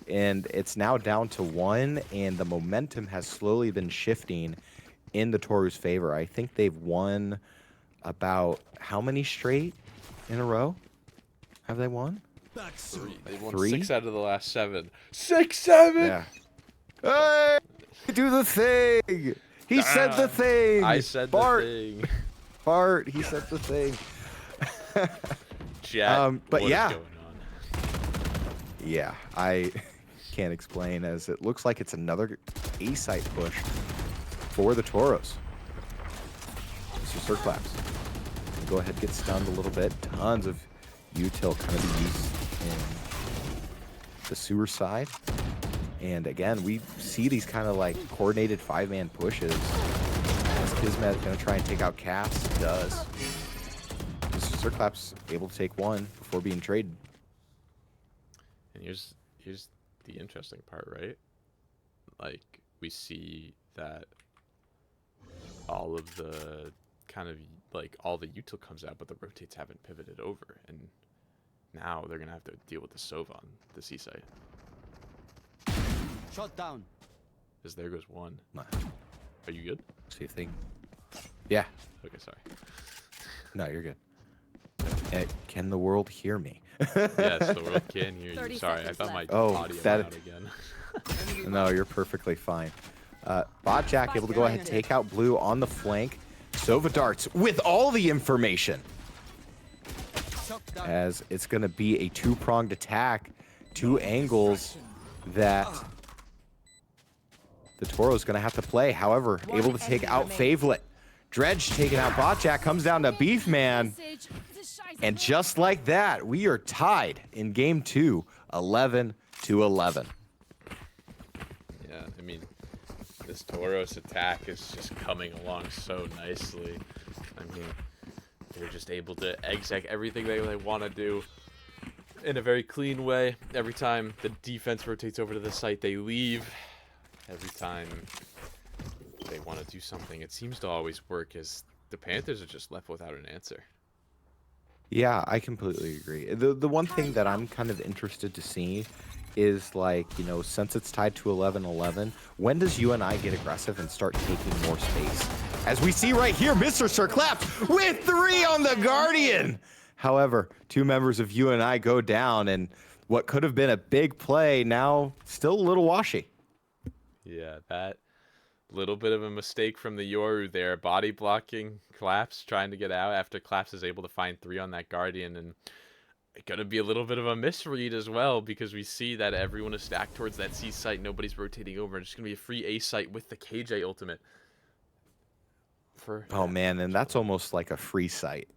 and it's now down to 1, and the momentum has slowly been shifting in the Toru's favor. I think they've won about how many straight in a row? Have they won? 3. They won 3? 6 out of the last 7. 6, 7. Yeah. Hey, do the thing. He said the thing. I said Bart. the thing. Bart, he said the thing. Chat, but what yeah. is going on? Yeah, I can't explain as it looks like it's another A site push for the Toros. Mr. Circlaps. Go ahead, get stunned a little bit. Tons of util kind of be used in the sewer side. And again, we see these kind of like coordinated 5-man pushes. As Kismet gonna try and take out Cass, does. Mr. Circlaps able to take one before being traded. And here's the interesting part, right? Like, we see that all of the kind of like all the util comes out, but the rotates haven't pivoted over, and now they're gonna have to deal with the Sova on the C site. Shot down. As there goes one. Nah, Are you good? see if they. Yeah. Okay, sorry. No, you're good. Can the world hear me? Yes, the world can hear you. 30 Sorry, I seconds thought my left. Oh, audio that- went out again. No, you're perfectly fine. Bot Jack able to go ahead and take out Blue on the flank. Sova darts with all the information. Shot down. As it's going to be a 2-pronged attack, 2 angles that the Toro's going to have to play. However, able to take out Favelet. Dredge taking out Botjack, comes down to Beefman. And just like that, we are tied in game 2, 11-11. Yeah, I mean, this Tauros attack is just coming along so nicely. I mean, they're just able to exec everything they want to do in a very clean way. Every time the defense rotates over to the site, they leave. Every time they want to do something, it seems to always work, as the Panthers are just left without an answer. Yeah, I completely agree. The one thing that I'm kind of interested to see is, like, you know, since it's tied to 11-11, when does UNI get aggressive and start taking more space? As we see right here, Mr. Circlaps with 3 on the Guardian. However, 2 members of UNI go down, and what could have been a big play now still a little washy. Yeah, that little bit of a mistake from the Yoru there. Body blocking Claps, trying to get out after Claps is able to find 3 on that Guardian. And it's going to be a little bit of a misread as well, because we see that everyone is stacked towards that C site. Nobody's rotating over. It's going to be a free A site with the KJ ultimate. Oh, man, and that's almost like a free site.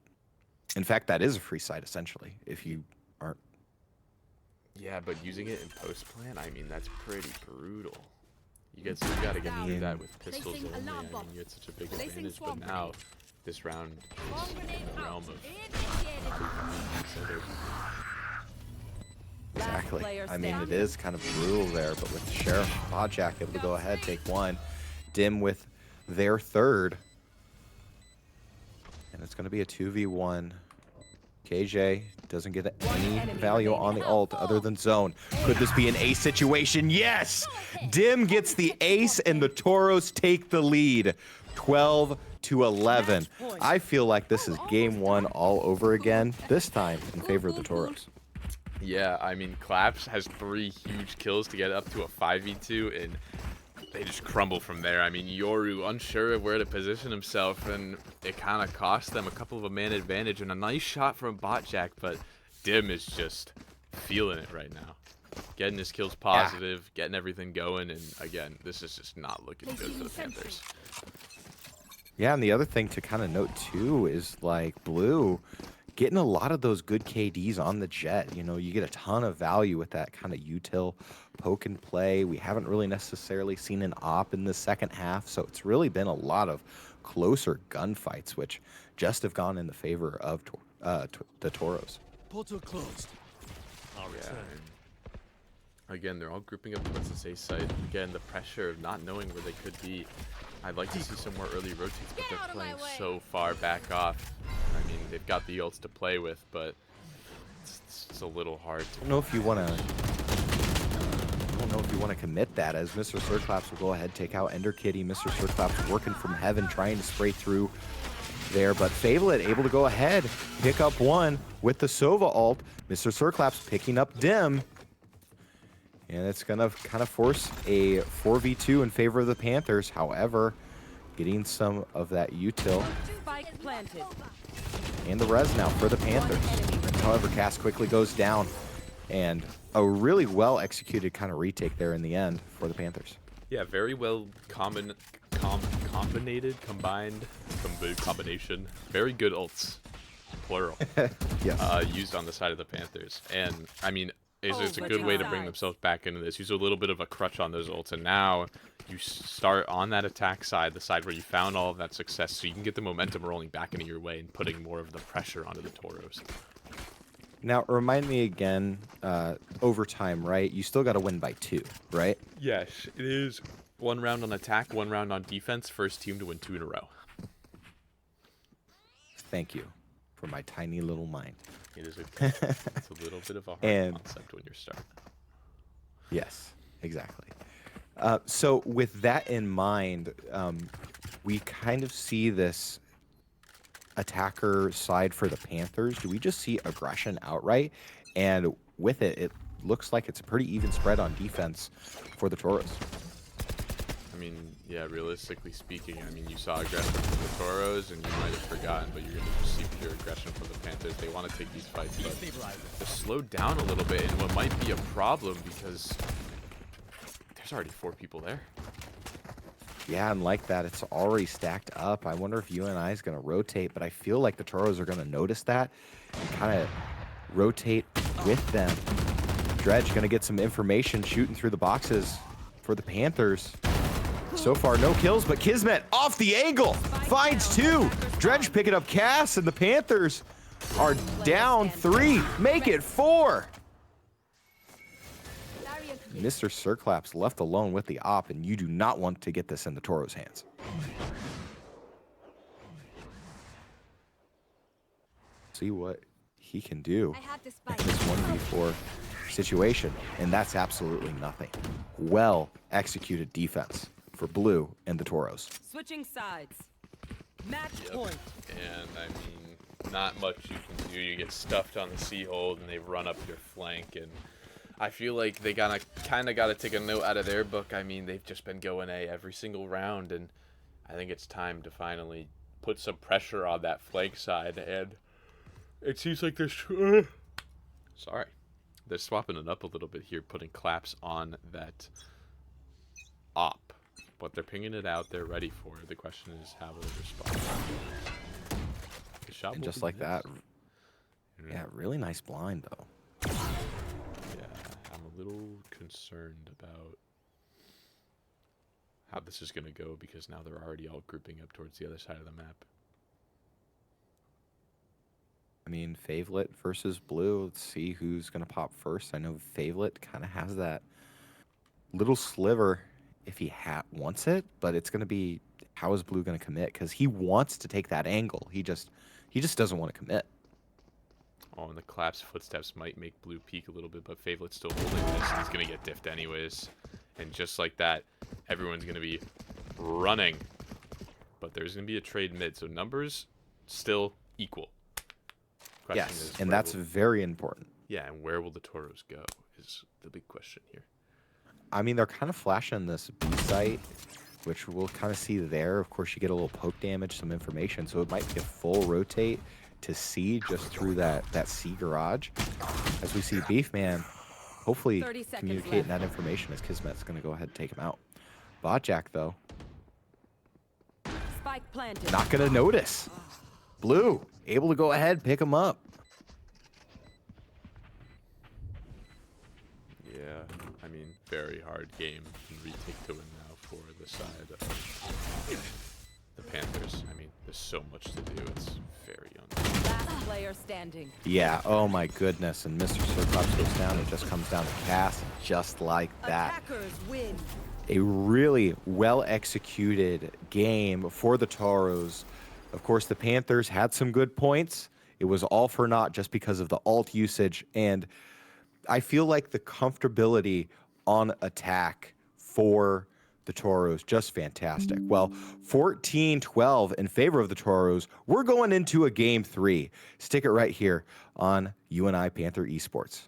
In fact, that is a free site, essentially, if you aren't. Yeah, but using it in post-plan, I mean, that's pretty brutal. You got to get through that with pistols only. I mean, you had such a big advantage, but now this round is in the realm of not even being considered. Exactly. I mean, it is kind of brutal there, but with Sheriff Podjack able to go ahead, take 1. Dim with their 3rd. And it's going to be a 2v1. KJ doesn't get any value on the ult other than zone. Could this be an ace situation? Yes! Dim gets the ace and the Toros take the lead. 12-11. I feel like this is game 1 all over again, this time in favor of the Toros. Yeah, I mean, Claps has 3 huge kills to get up to a 5v2, and they just crumble from there. I mean, Yoru unsure of where to position himself, and it kind of cost them a couple of a man advantage and a nice shot from Botjack, but Dim is just feeling it right now. Getting his kills positive, getting everything going, and again, this is just not looking good for the Panthers. Yeah, and the other thing to kind of note too is like Blue getting a lot of those good KDs on the Jet. You know, you get a ton of value with that kind of util poke and play. We haven't really necessarily seen an op in the second half, so it's really been a lot of closer gunfights, which just have gone in the favor of the Toros. Portal closed. I'll Yeah, return. and again, they're all grouping up towards this A site. Again, the pressure of not knowing where they could be. I'd like to see some more early rotates, but they're playing so far back off. I mean, they've got the ults to play with, but it's a little hard. I don't know if you want to. I don't know if you want to commit that, as Mr. Surclaps will go ahead, take out Ender Kitty. Mr. Surclaps working from heaven, trying to spray through there, but Favolet able to go ahead, pick up one with the Sova ult. Mr. Surclaps picking up Dim. And it's going to kind of force a 4v2 in favor of the Panthers. However, getting some of that util Spike planted. and the res now for the Panthers. However, Cass quickly goes down. And a really well-executed kind of retake there in the end for the Panthers. Yeah, very well combination. Very good ults, plural, Yes. used on the side of the Panthers. And, I mean, it's a good way to bring themselves back into this. Use a little bit of a crutch on those ults, and now you start on that attack side, the side where you found all of that success, so you can get the momentum rolling back into your way and putting more of the pressure onto the Toros. Now, remind me again, overtime, right? You still got to win by 2, right? Yes, it is 1 round on attack, 1 round on defense. First team to win 2 in a row. Thank you for my tiny little mind. It is it's a little bit of a hard concept when you're starting. Yes, exactly. So with that in mind, we kind of see this attacker side for the Panthers. Do we just see aggression outright? And with it, it looks like it's a pretty even spread on defense for the Toros. I mean, yeah, realistically speaking, I mean, you saw aggression from the Toros, and you might have forgotten, but you're going to see pure aggression from the Panthers. They want to take these fights, but they're slowed down a little bit, and what might be a problem, because there's already 4 people there. Yeah, and like that, it's already stacked up. I wonder if UNI is going to rotate, but I feel like the Toros are going to notice that and kind of rotate with them. Dredge going to get some information shooting through the boxes for the Panthers. So far, no kills, but Kismet off the angle finds 2. Dredge picking up Cass, and the Panthers are down 3. Make it 4. Mr. Surclaps left alone with the op, and you do not want to get this in the Toro's hands. See what he can do in this 1v4 situation, and that's absolutely nothing. Well executed defense for Blue and the Toros. Switching sides. Match point. And, I mean, not much you can do. You get stuffed on the C-hold, and they run up your flank, and I feel like they kind of got to take a note out of their book. I mean, they've just been going A every single round, and I think it's time to finally put some pressure on that flank side, and it seems like they're sorry. They're swapping it up a little bit here, putting claps on that op. But they're pinging it out. They're ready for it. The question is, how will they respond? The shot And will just be like missed. that, yeah, really nice blind, though. Yeah, I'm a little concerned about how this is going to go, because now they're already all grouping up towards the other side of the map. I mean, Favolet versus Blue. Let's see who's going to pop first. I know Favolet kind of has that little sliver if he wants it, but it's going to be, how is Blue going to commit? Because he wants to take that angle. He just doesn't want to commit. Oh, and the claps footsteps might make Blue peek a little bit, but Favolet's still holding this. He's going to get diffed anyways. And just like that, everyone's going to be running. But there's going to be a trade mid, so numbers still equal. Yes, and that's very important. Yeah, and where will the Toros go is the big question here. I mean, they're kind of flashing this B site, which we'll kind of see there. Of course, you get a little poke damage, some information, so it might be a full rotate to C just through that C garage. As we see Beefman hopefully 30 seconds communicating left. that information as Kismet's going to go ahead and take him out. Botjack, though, Spike planted. not going to notice. Blue, able to go ahead, pick him up. Yeah, I mean, very hard game and retake to win now for the side of the Panthers. I mean, there's so much to do. It's very young. Last player standing. Yeah, oh my goodness. And Mr. Sirkops goes down. It just comes down to Cass, just like that. Attackers win. A really well-executed game for the Toros. Of course, the Panthers had some good points. It was all for naught just because of the ult usage. And I feel like the comfortability on attack for the Toros, just fantastic. Well, 14-12 in favor of the Toros. We're going into a game 3. Stick it right here on UNI Panther Esports.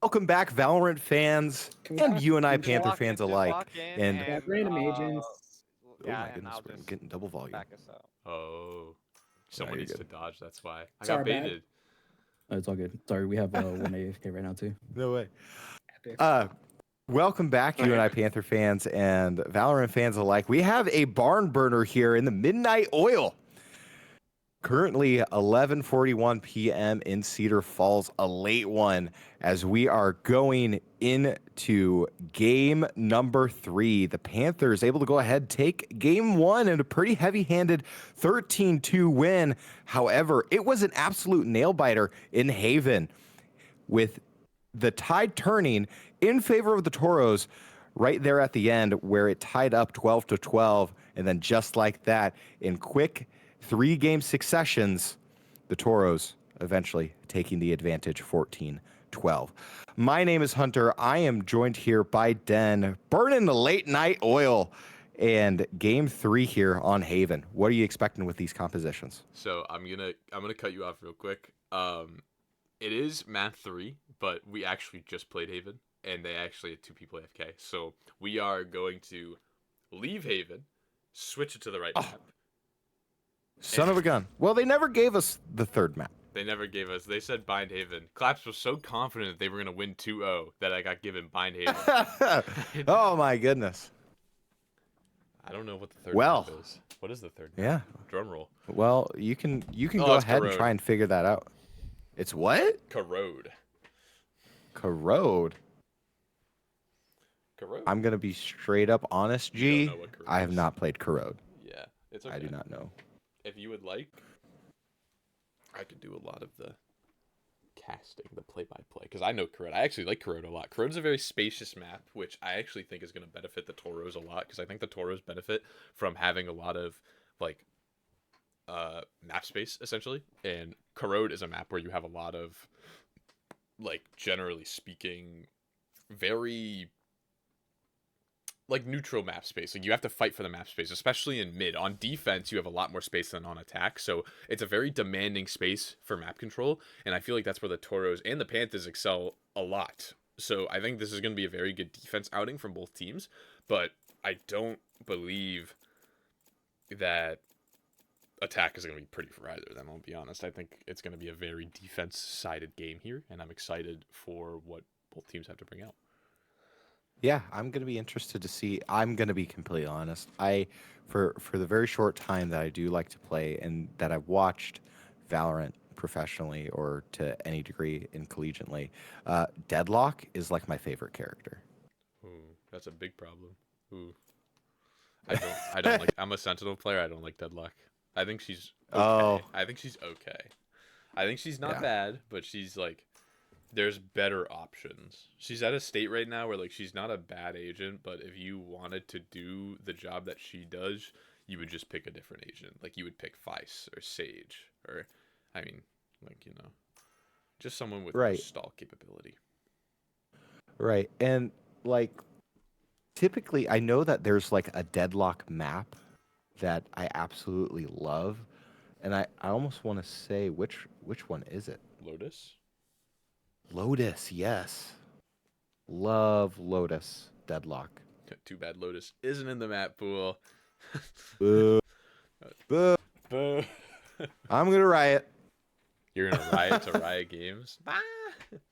Welcome back, Valorant fans and UNI Panther fans alike. And random agents. oh Yeah, my and goodness, I'll I'm just getting double volume. back us up. Oh, someone you're needs to good. dodge. That's why I Sorry, got bad. baited. Oh, it's all good. Sorry, we have one AFK right now too. No way. Epic. Welcome back, UNI Panther fans and Valorant fans alike. We have a barn burner here in the midnight oil. Currently 11:41 p.m. in Cedar Falls, a late one as we are going into game number 3. The Panthers able to go ahead, take game 1 in a pretty heavy-handed 13-2 win. However, it was an absolute nail-biter in Haven with the tide turning in favor of the Toros right there at the end where it tied up 12-12. And then just like that, in quick 3-game successions, the Toros eventually taking the advantage 14-12. My name is Hunter. I am joined here by Den, burning the late night oil. And game 3 here on Haven. What are you expecting with these compositions? So I'm gonna cut you off real quick. It is math 3, but we actually just played Haven, and they actually had 2 people AFK. So we are going to leave Haven, switch it to the right map. Son of a gun. Well, they never gave us the third map. They never gave us. They said Bind Haven. Claps was so confident that they were gonna win 2-0 that I got given Bind Haven. Oh my goodness. I don't know what the third Well, map is. What is the third map? Yeah. Drum roll. Well, you can Oh, go it's ahead and Corrode. try and figure that out. It's what? Corrode. Corrode. Corrode. I'm gonna be straight up honest, G. You don't know what Corrode I have is. not played Corrode. Yeah, it's okay. I do not know. If you would like, I could do a lot of the casting, the play-by-play, because I know Corrode. I actually like Corrode a lot. Corrode's a very spacious map, which I actually think is going to benefit the Toros a lot, because I think the Toros benefit from having a lot of, like, map space, essentially. And Corrode is a map where you have a lot of, like, generally speaking, very, like, neutral map space. Like, you have to fight for the map space, especially in mid. On defense, you have a lot more space than on attack, so it's a very demanding space for map control, and I feel like that's where the Toros and the Panthers excel a lot. So I think this is going to be a very good defense outing from both teams, but I don't believe that attack is going to be pretty for either of them, I'll be honest. I think it's going to be a very defense-sided game here, and I'm excited for what both teams have to bring out. Yeah, I'm gonna be interested to see. I'm gonna be completely honest. For the very short time that I do like to play and that I've watched Valorant professionally or to any degree in collegiately, Deadlock is like my favorite character. Ooh, that's a big problem. Ooh. I don't like, I'm a Sentinel player, I don't like Deadlock. I think she's okay. Oh. I think she's okay. I think she's not Yeah. bad, but she's like, there's better options. She's at a state right now where, like, she's not a bad agent, but if you wanted to do the job that she does, you would just pick a different agent. Like, you would pick Vice or Sage or, I mean, like, you know, just someone with Right. stall capability. Right. And like typically I know that there's like a Deadlock map that I absolutely love. And I almost want to say which one is it? Lotus? Lotus, yes. Love Lotus Deadlock. Too bad Lotus isn't in the map pool. Boo. Boo. Boo. I'm gonna riot. You're gonna riot to Riot Games?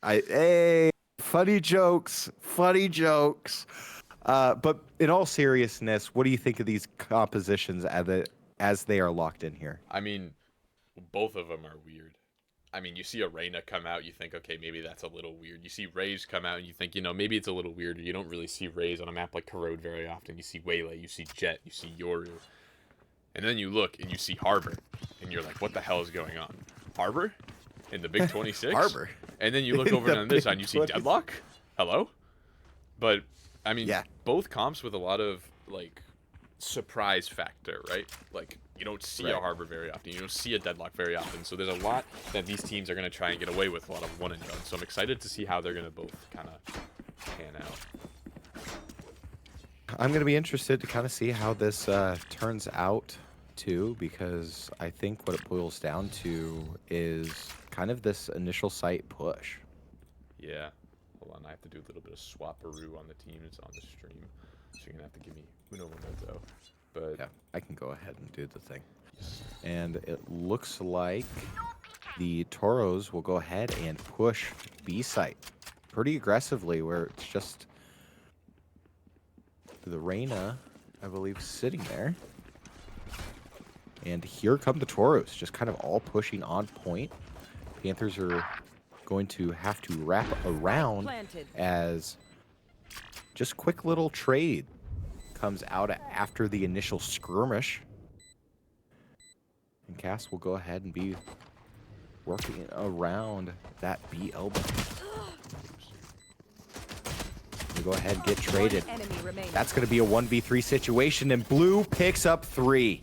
Hey, funny jokes, funny jokes. But in all seriousness, what do you think of these compositions as they are locked in here? I mean, both of them are weird. I mean, you see a Reyna come out, you think, okay, maybe that's a little weird. You see Raze come out, and you think, you know, maybe it's a little weirder. You don't really see Raze on a map like Corrode very often. You see Waylay, you see Jet, you see Yoru. And then you look, and you see Harbor, and you're like, what the hell is going on? Harbor? In the Big 26? Harbor. And then you look In over the on this side, and Big you see 20. Deadlock? Hello? But, I mean, Yeah. both comps with a lot of, like, surprise factor, right? Like, you don't see a Right. Harbor very often. You don't see a Deadlock very often. So there's a lot that these teams are going to try and get away with, a lot of one and done. So I'm excited to see how they're going to both kind of pan out. I'm going to be interested to kind of see how this turns out, too, because I think what it boils down to is kind of this initial site push. Yeah, a Hold on, I have to do a little bit of swapperoo on the teams on the stream. So you're gonna have to give me uno momento. But Yeah, I can go ahead and do the thing. And it looks like the Toros will go ahead and push B site pretty aggressively, where it's just the Reyna, I believe, sitting there. And here come the Toros, just kind of all pushing on point. Panthers are going to have to wrap around Planted. as just quick little trade comes out after the initial skirmish. And Cass will go ahead and be working around that B elbow. We'll go ahead and get traded. One enemy remaining. That's going to be a 1v3 situation, and Blue picks up 3.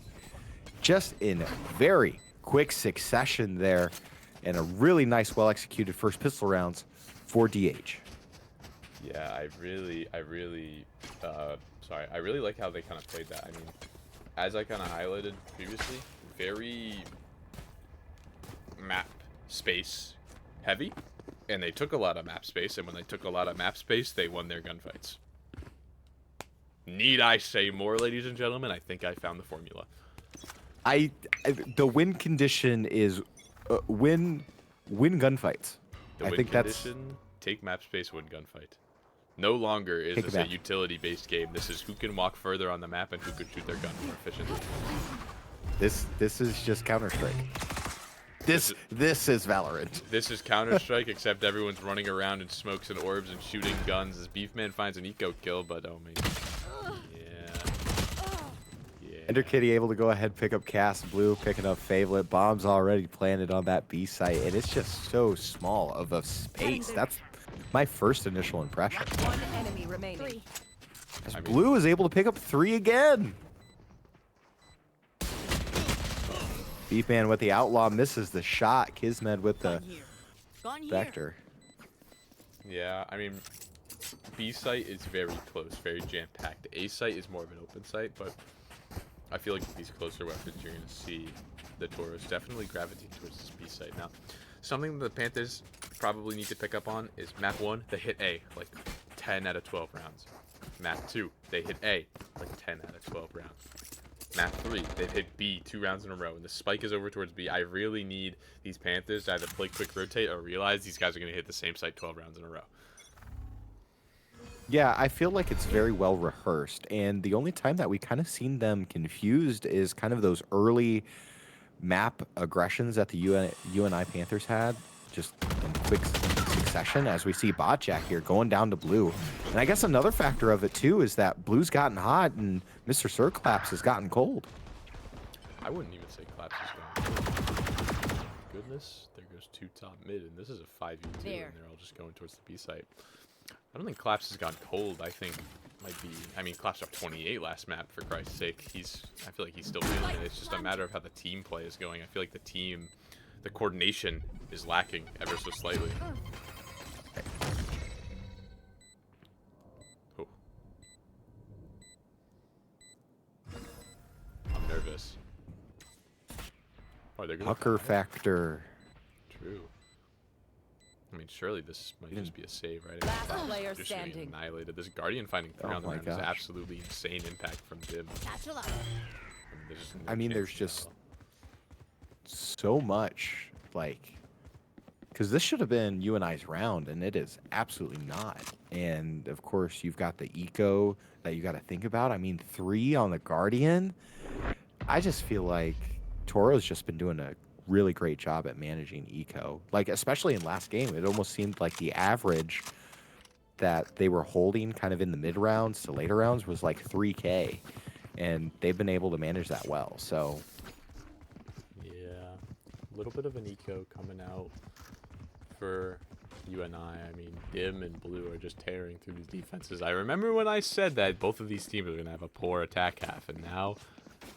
Just in very quick succession there, and a really nice, well-executed first pistol rounds for DH. yeah, I really like how they kind of played that. I mean, as I kind of highlighted previously, very map space heavy, and they took a lot of map space, and when they took a lot of map space, they won their gunfights. Need I say more, ladies and gentlemen? I think I found the formula. The win condition is win gunfights. The I win think condition, take map space, win gunfight. No longer is Take this it a back. utility-based game. This is who can walk further on the map and who can shoot their gun more efficiently. this is just Counter-Strike. This is Valorant. This is Counter-Strike, except everyone's running around in smokes and orbs and shooting guns as Beefman finds an eco kill, but oh man. Yeah. Ender Kitty able to go ahead, pick up Cass. Blue picking up Favourite. Bombs already planted on that B site, and it's just so small of a space. That's my first initial impression. One enemy remaining. As I mean- Blue is able to pick up 3 again. Beefman with the outlaw misses the shot. Kismed with the vector. Yeah, I mean, B site is very close, very jam-packed. A site is more of an open site, but I feel like with these closer weapons, you're going to see the Toros definitely gravitate towards this B site. Now, something that the Panthers probably need to pick up on is map 1, they hit A like 10 out of 12 rounds. Map 2, they hit A like 10 out of 12 rounds. Map 3, they've hit B 2 rounds in a row, and the spike is over towards B. I really need these Panthers to either play quick rotate or realize these guys are going to hit the same site 12 rounds in a row. Yeah, I feel like it's very well rehearsed, and the only time that we kind of seen them confused is kind of those early map aggressions that the UNI Panthers had, just in quick succession, as we see Botjack here going down to Blue. And I guess another factor of it, too, is that Blue's gotten hot and Mr. Sir Claps has gotten cold. I wouldn't even say Claps is going. Goodness, there goes 2 top mid, and this is a 5v2, and There. they're all just going towards the B site. I don't think Claps has gone cold. I think might be. I mean, Claps dropped 28 last map, for Christ's sake. I feel like he's still feeling it. It's just a matter of how the team play is going. I feel like the coordination is lacking ever so slightly. Oh. I'm nervous. Oh, they're gonna Pucker factor. True. I mean, surely this might just be a save, right? Last Claps player just getting standing. annihilated. This Guardian finding 3 Oh on the my round is gosh. absolutely insane impact from Dim. I mean, there's just so much, like, because this should have been UNI's round, and it is absolutely not. And of course, you've got the eco that you got to think about. I mean, 3 on the Guardian. I just feel like Toro's just been doing a really great job at managing eco. Like, especially in last game, it almost seemed like the average that they were holding kind of in the mid rounds to later rounds was like 3K. And they've been able to manage that well. So Yeah, a little bit of an eco coming out for UNI. I mean, Dim and Blue are just tearing through these defenses. I remember when I said that both of these teams are going to have a poor attack half, and now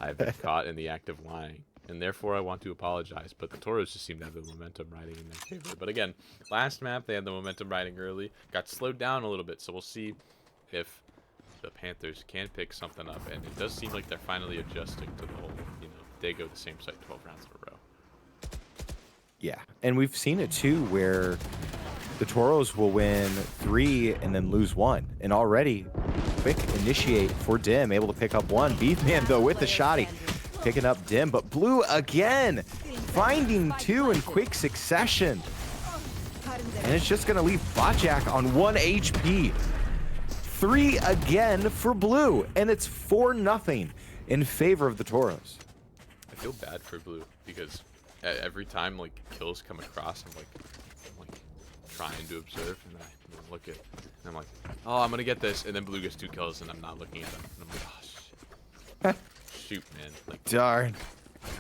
I've been caught in the act of lying. And therefore, I want to apologize. But the Toros just seem to have the momentum riding in their favor. But again, last map, they had the momentum riding early. Got slowed down a little bit, so we'll see if the Panthers can pick something up. And it does seem like they're finally adjusting to the whole, they go the same site 12 rounds in a row. yeah, and we've seen it too, where the Toros will win 3 and then lose 1. And already, quick initiate for Dim, able to pick up 1. Beefman, though, with the shotty, picking up Dim. But Blue again, finding 2 in quick succession. And it's just going to leave Botjack on 1 HP. 3 again for Blue, and it's 4-0 in favor of the Toros. I feel bad for Blue because every time like kills come across, I'm like trying to observe, and I look at, and I'm like, oh, I'm gonna get this, and then Blue gets 2 kills, and I'm not looking at him, and I'm like, oh shit, shoot, man, like Darn.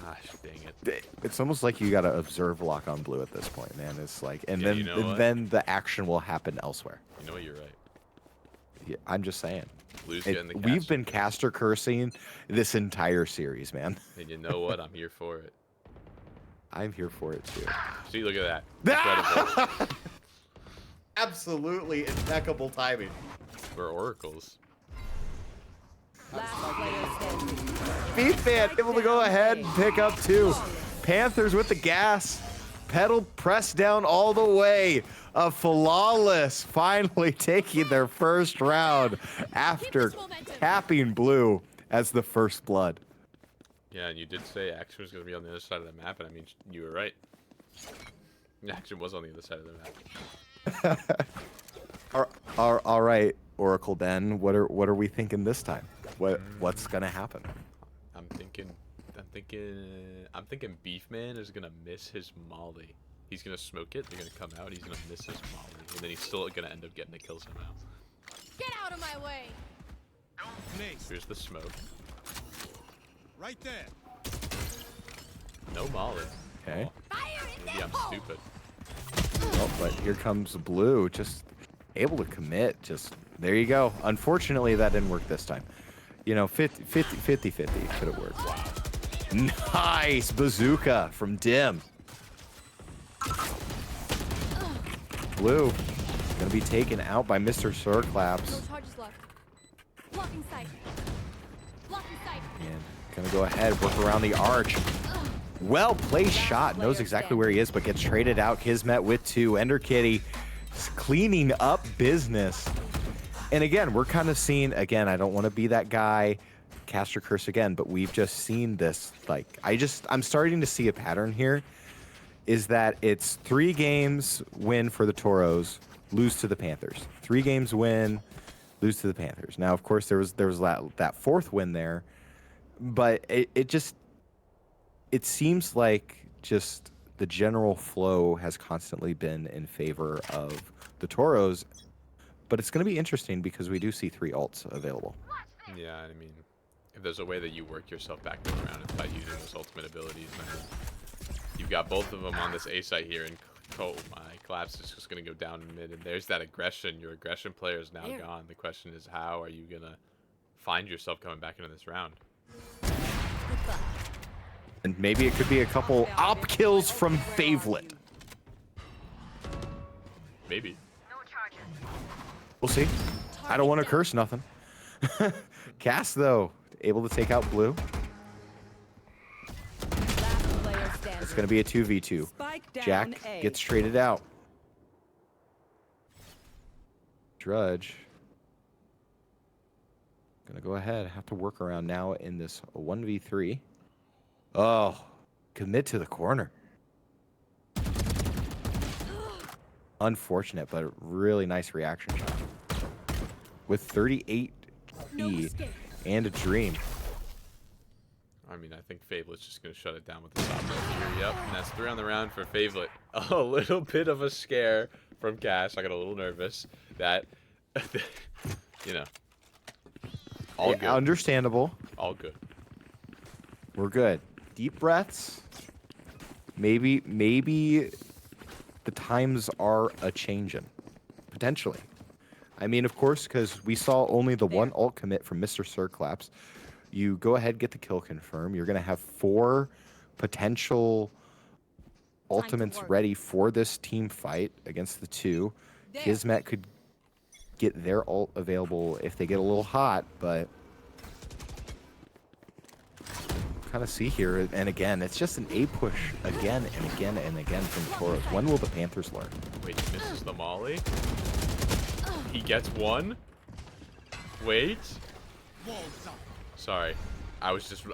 gosh, dang it. It's almost like you got to observe lock on Blue at this point, man. It's like, and Yeah, then you know and what? then the action will happen elsewhere. You know what? You're right. Yeah, I'm just saying. Blue's getting the We've caster been caster cursing this entire series, man. and you know what? I'm here for it. I'm here for it too. See, look at that. Incredible. Absolutely impeccable timing. We're oracles. Last player standing. Beefman able to go ahead and pick up 2. Panthers with the gas. Pedal pressed down all the way. A flawless finally taking their first round after tapping Blue as the first blood. Yeah, and you did say action was gonna be on the other side of the map, and I mean, you were right. Action was on the other side of the map. All right, Oracle. Then what are we thinking this time? What's gonna happen? I'm thinking Beefman is gonna miss his molly. He's gonna smoke it. They're gonna come out. He's gonna miss his molly, and then he's still gonna end up getting a kill somehow. Get out of my way! Nice. Here's the smoke. Right there. No molly. Okay. Maybe I'm stupid. Oh, but here comes Blue, just able to commit. Just there you go. Unfortunately, that didn't work this time. You know, 50-50 could have worked. Wow. Nice bazooka from Dim. Blue gonna be taken out by Mr. Surclaps. No charges left. Blocking sight. Blocking sight. And gonna go ahead, work around the arch. Well placed shot, knows exactly where he is, but gets traded out. Kismet with 2. Ender Kitty cleaning up business. And again, we're kind of seeing, again, I don't want to be that guy, caster curse again, but we've just seen this. Like, I'm starting to see a pattern here, is that it's 3 games win for the Toros, lose to the Panthers. 3 games win, lose to the Panthers. Now, of course, there was that 4th win there, but it seems like just the general flow has constantly been in favor of the Toros, but it's going to be interesting because we do see 3 ults available. Yeah, I mean, if there's a way that you work yourself back to the round, it's by using those ultimate abilities. And you've got both of them on this A site here, and oh my, Collapse is just going to go down in mid, and there's that aggression. Your aggression player is now gone. The question is, how are you going to find yourself coming back into this round? And maybe it could be a couple op kills from Favelet. Maybe. We'll see. I don't want to curse nothing. Cass, though, able to take out Blue. Last player standing. It's going to be a 2v2. Spike down Jack A. gets traded out. Drudge. Gonna go ahead. Have to work around now in this 1v3. Oh, commit to the corner. Unfortunate, but really nice reaction shot. With 38 E and a dream. I mean, I think Favelet's just going to shut it down with the top right here. Yep, and that's 3 on the round for Favelet. A little bit of a scare from Cash. I got a little nervous. That, you know, all good. Understandable. All good. We're good. Deep breaths. Maybe the times are a changing. Potentially. I mean, of course, because we saw only the one ult commit from Mr. Surclaps. You go ahead, get the kill confirm. You're going to have 4 potential ultimates ready for this team fight against the 2. Kismet could get their ult available if they get a little hot, but kind of see here. And again, it's just an A push again and again and again from the Toros. When will the Panthers learn? Wait, he misses the molly. He gets one. Wait. Sorry. I was just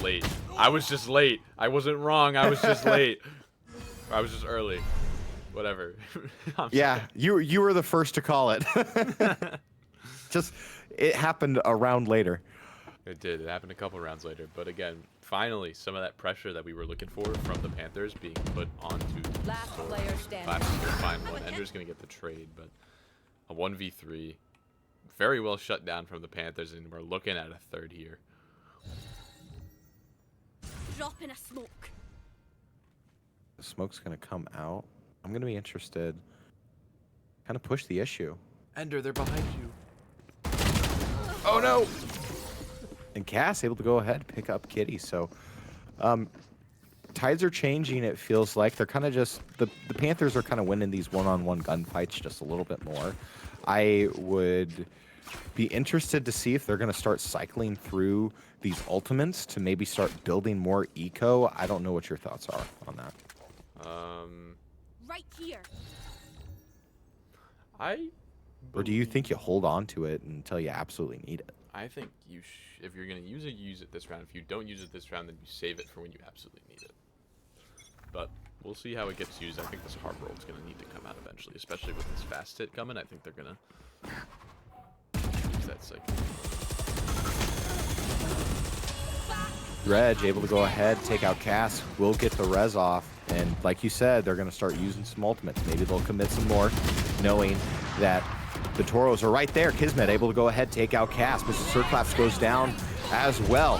late. I was just late. I wasn't wrong. I was just late. I was just early. Whatever. Yeah, you were the first to call it. Just it happened a round later. It did. It happened a couple rounds later. But again, finally, some of that pressure that we were looking for from the Panthers being put onto the Last player standing. Last is gonna find one. Ender's gonna get the trade, but a 1v3, very well shut down from the Panthers, and we're looking at a third here. Drop in a smoke. The smoke's gonna come out. I'm gonna be interested. Kind of push the issue. Ender, they're behind you. Oh no! And Cass able to go ahead pick up Kitty. So tides are changing. It feels like they're kind of just the Panthers are kind of winning these one-on-one gunfights just a little bit more. I would be interested to see if they're going to start cycling through these ultimates to maybe start building more eco. I don't know what your thoughts are on that. Right here. Or do you think you hold on to it until you absolutely need it? I think if you're gonna use it this round. If you don't use it this round, then you save it for when you absolutely need it. But we'll see how it gets used. I think this hard roll is gonna need to come out eventually, especially with this fast hit coming. I think they're gonna use that cycle. Dredge able to go ahead, take out Cass, will get the res off, and like you said, they're going to start using some ultimates. Maybe they'll commit some more, knowing that the Toros are right there. Kismet able to go ahead, take out Cass. Mr. Surclaps goes down as well.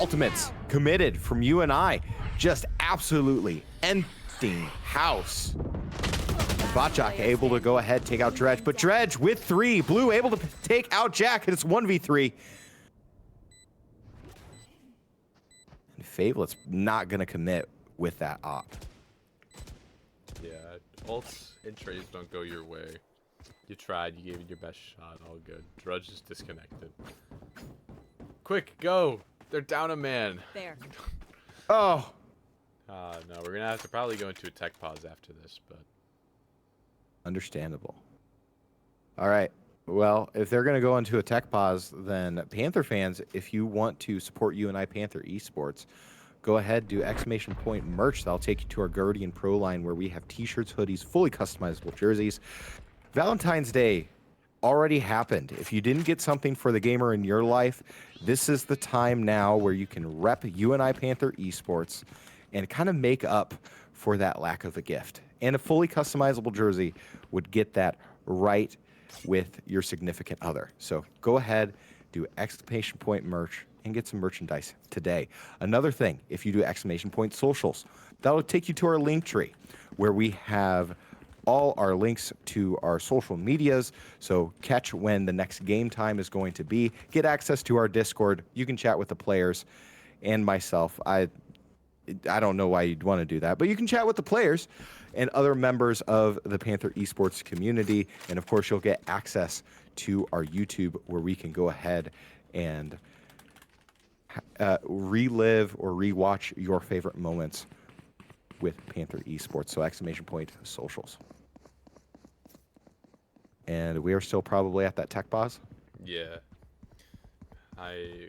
Ultimates committed from UNI, just absolutely emptying house. Botchak able to go ahead, take out Dredge, but Dredge with 3. Blue able to take out Jack, and it's 1v3. And Fablet's not going to commit with that op. Yeah, ults and trades don't go your way. You tried, you gave it your best shot, all good. Drudge is disconnected. Quick, go! They're down a man. There. Oh. No, we're gonna have to probably go into a tech pause after this, but... Understandable. All right. Well, if they're going to go into a tech pause, then Panther fans, if you want to support UNI Panther Esports, go ahead, do ! merch. That'll take you to our Guardian Pro line where we have t-shirts, hoodies, fully customizable jerseys. Valentine's Day already happened. If you didn't get something for the gamer in your life, this is the time now where you can rep UNI Panther Esports and kind of make up for that lack of a gift. And a fully customizable jersey would get that right with your significant other. So go ahead, do ! merch, and get some merchandise today. Another thing, if you do ! socials, that'll take you to our link tree where we have all our links to our social medias. So catch when the next game time is going to be. Get access to our Discord. You can chat with the players and myself. I don't know why you'd want to do that, but you can chat with the players and other members of the Panther Esports community. And of course, you'll get access to our YouTube where we can go ahead and relive or rewatch your favorite moments with Panther Esports. So ! socials. And we are still probably at that tech pause. Yeah.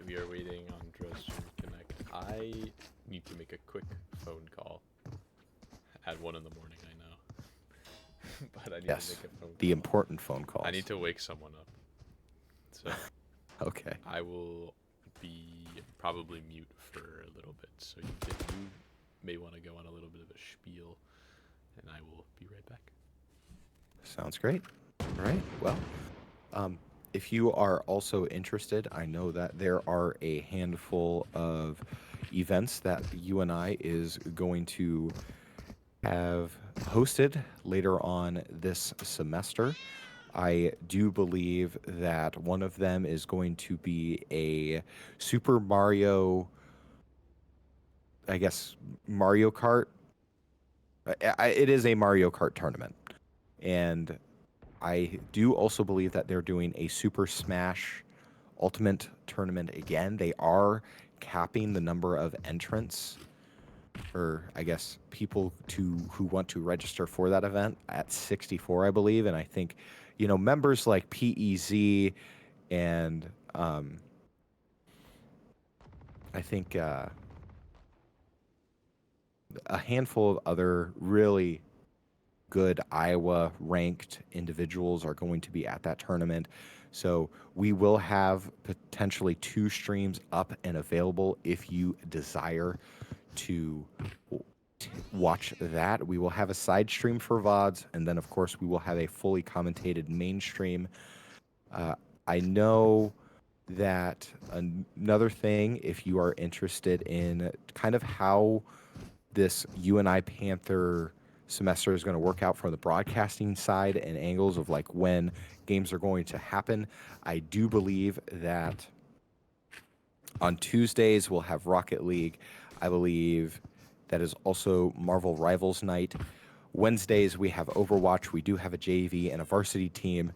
We are waiting on Drudge to connect. I need to make a quick phone call at 1 in the morning, I know. But I need to make a phone call. The important phone calls. I need to wake someone up. So okay. I will be probably mute for a little bit. So you may want to go on a little bit of a spiel, and I will be right back. Sounds great. All right. Well, if you are also interested, I know that there are a handful of events that UNI is going to have hosted later on this semester. I do believe that one of them is going to be a Super Mario, I guess, Mario Kart. It is a Mario Kart tournament. And I do also believe that they're doing a Super Smash Ultimate tournament again. They are capping the number of entrants, or I guess people who want to register for that event at 64, I believe. And I think, members like PEZ and I think a handful of other really good Iowa ranked individuals are going to be at that tournament. So we will have potentially 2 streams up and available if you desire to watch that. We will have a side stream for VODs, and then of course we will have a fully commentated main stream. I know that another thing, if you are interested in kind of how this UNI Panther semester is going to work out from the broadcasting side and angles of like when games are going to happen, I do believe that on Tuesdays we'll have Rocket League. I believe that is also Marvel Rivals Night. Wednesdays we have Overwatch. We do have a JV and a varsity team.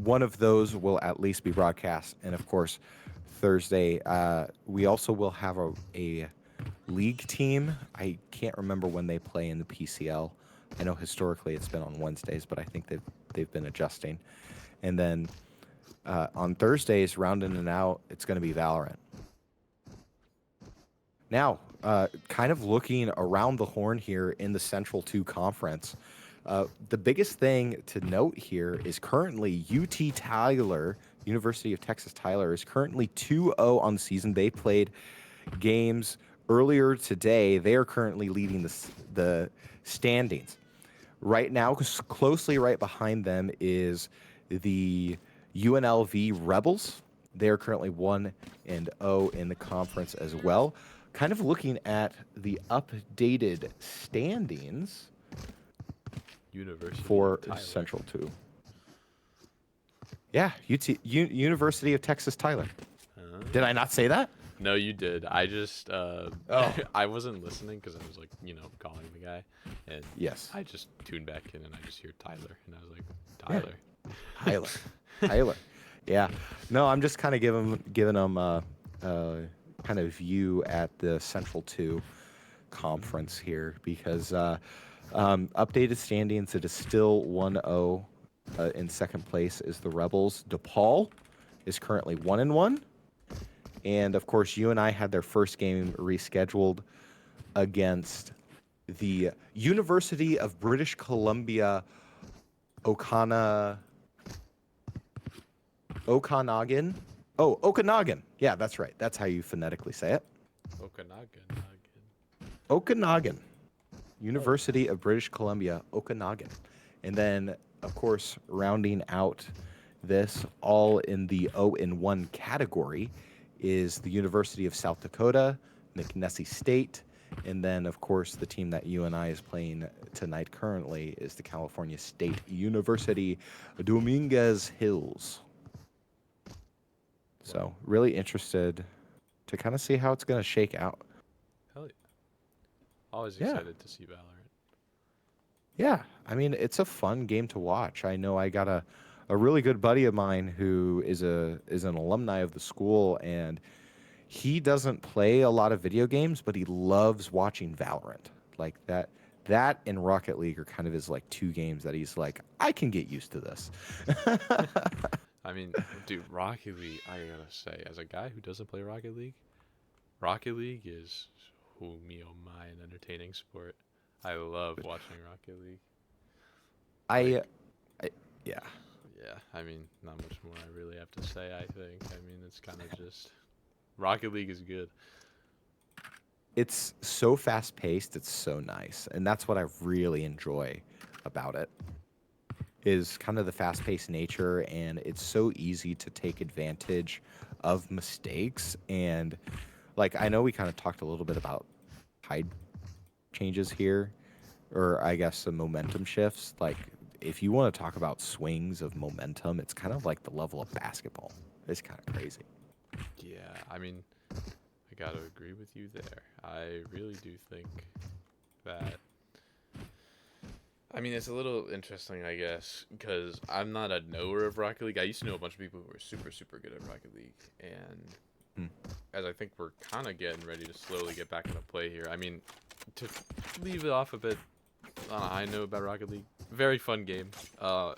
One of those will at least be broadcast, and of course Thursday we also will have a league team. I can't remember when they play in the PCL. I know historically it's been on Wednesdays, but I think they've been adjusting. And then on Thursdays, rounding it out, it's going to be Valorant. Now, kind of looking around the horn here in the Central 2 Conference, the biggest thing to note here is currently UT Tyler, University of Texas Tyler, is currently 2-0 on the season. They played games earlier today. They are currently leading the standings. Right now, closely right behind them is the UNLV Rebels. They are currently 1-0 in the conference as well. Kind of looking at the updated standings University for of Tyler. Central 2. Yeah, University of Texas Tyler. Did I not say that? No, you did. I just I wasn't listening because I was like, calling the guy, and Yes. I just tuned back in and I just hear Tyler, and I was like, Tyler. Tyler. Yeah. No, I'm just kind of giving them a kind of view at the Central 2 conference here because updated standings, it is still 1-0. In second place is the Rebels. DePaul is currently 1-1. And of course, UNI had their first game rescheduled against the University of British Columbia Okanagan. Oh, Okanagan. Yeah, that's right. That's how you phonetically say it. Okanagan. University of British Columbia, Okanagan. And then, of course, rounding out this, all in the 0-1 category, is the University of South Dakota, McNessy State, and then, of course, the team that UNI is playing tonight currently is the California State University, Dominguez Hills. So, really interested to kind of see how it's going to shake out. Hell yeah. Always excited to see Valorant. Yeah, I mean, it's a fun game to watch. I know I got a really good buddy of mine who is an alumni of the school, and he doesn't play a lot of video games, but he loves watching Valorant. Like that and Rocket League are kind of his like 2 games that he's like, I can get used to this. I mean, dude, Rocket League, I gotta say, as a guy who doesn't play Rocket League is, oh me, oh my, an entertaining sport. I love watching Rocket League. Yeah. Yeah, I mean, not much more I really have to say, I think. I mean, it's kind of just... Rocket League is good. It's so fast-paced, it's so nice. And that's what I really enjoy about it, is kind of the fast-paced nature, and it's so easy to take advantage of mistakes. And, like, I know we kind of talked a little bit about tide changes here, or I guess the momentum shifts. Like, if you want to talk about swings of momentum, it's kind of like the level of basketball. It's kind of crazy. Yeah, I mean, I gotta agree with you there. I really do think that... I mean, it's a little interesting, I guess, because I'm not a knower of Rocket League. I used to know a bunch of people who were super, super good at Rocket League, and as I think we're kind of getting ready to slowly get back into play here. I mean, to leave it off a bit on a high note about Rocket League, very fun game.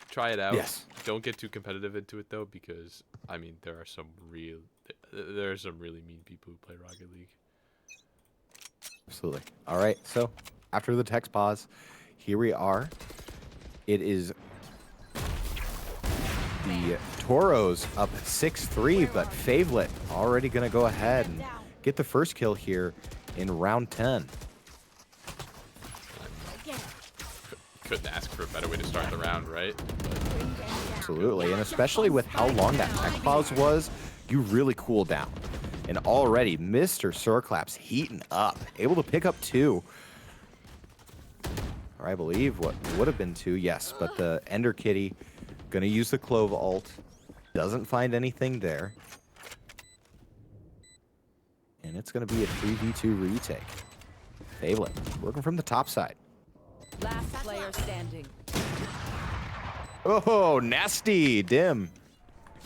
Try it out. Yes. Don't get too competitive into it though, because I mean there are some really mean people who play Rocket League. Absolutely. All right. So after the text pause, here we are. It is the Toros up 6-3, but Favelet already going to go ahead and get the first kill here in round 10. Couldn't ask for a better way to start the round, right? Absolutely. And especially with how long that tech pause was, you really cool down. And already Mr. Surclaps heating up, able to pick up 2. Or I believe what would have been 2, yes. But the Ender Kitty going to use the Clove ult. Doesn't find anything there. And it's going to be a 3v2 retake. Favelet working from the top side. Last player standing. Oh, nasty. Dim.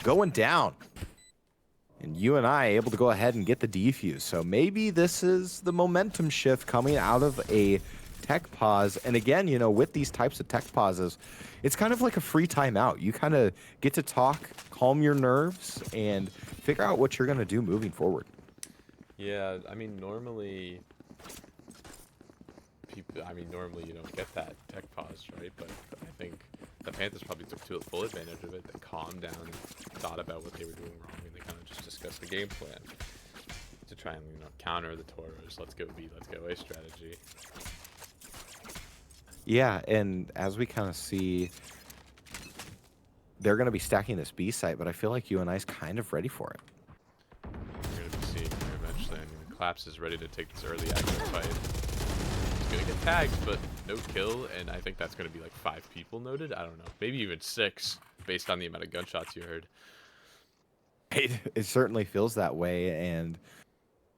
Going down. And UNI able to go ahead and get the defuse. So maybe this is the momentum shift coming out of a tech pause. And again, you know, with these types of tech pauses, it's kind of like a free timeout. You kind of get to talk, calm your nerves, and figure out what you're going to do moving forward. Yeah, I mean, normally you don't get that tech pause, right? But I think the Panthers probably took full advantage of it. They calmed down and thought about what they were doing wrong, and they kind of just discussed the game plan to try and, you know, counter the Toros. Let's go B, let's go A strategy. Yeah, and as we kind of see, they're going to be stacking this B site, but I feel like UNI's kind of ready for it. We're going to be seeing here eventually. I mean, Claps is ready to take this early action fight. He's going to get tagged, but no kill, and I think that's going to be like 5 people noted. I don't know. Maybe even 6, based on the amount of gunshots you heard. It certainly feels that way, and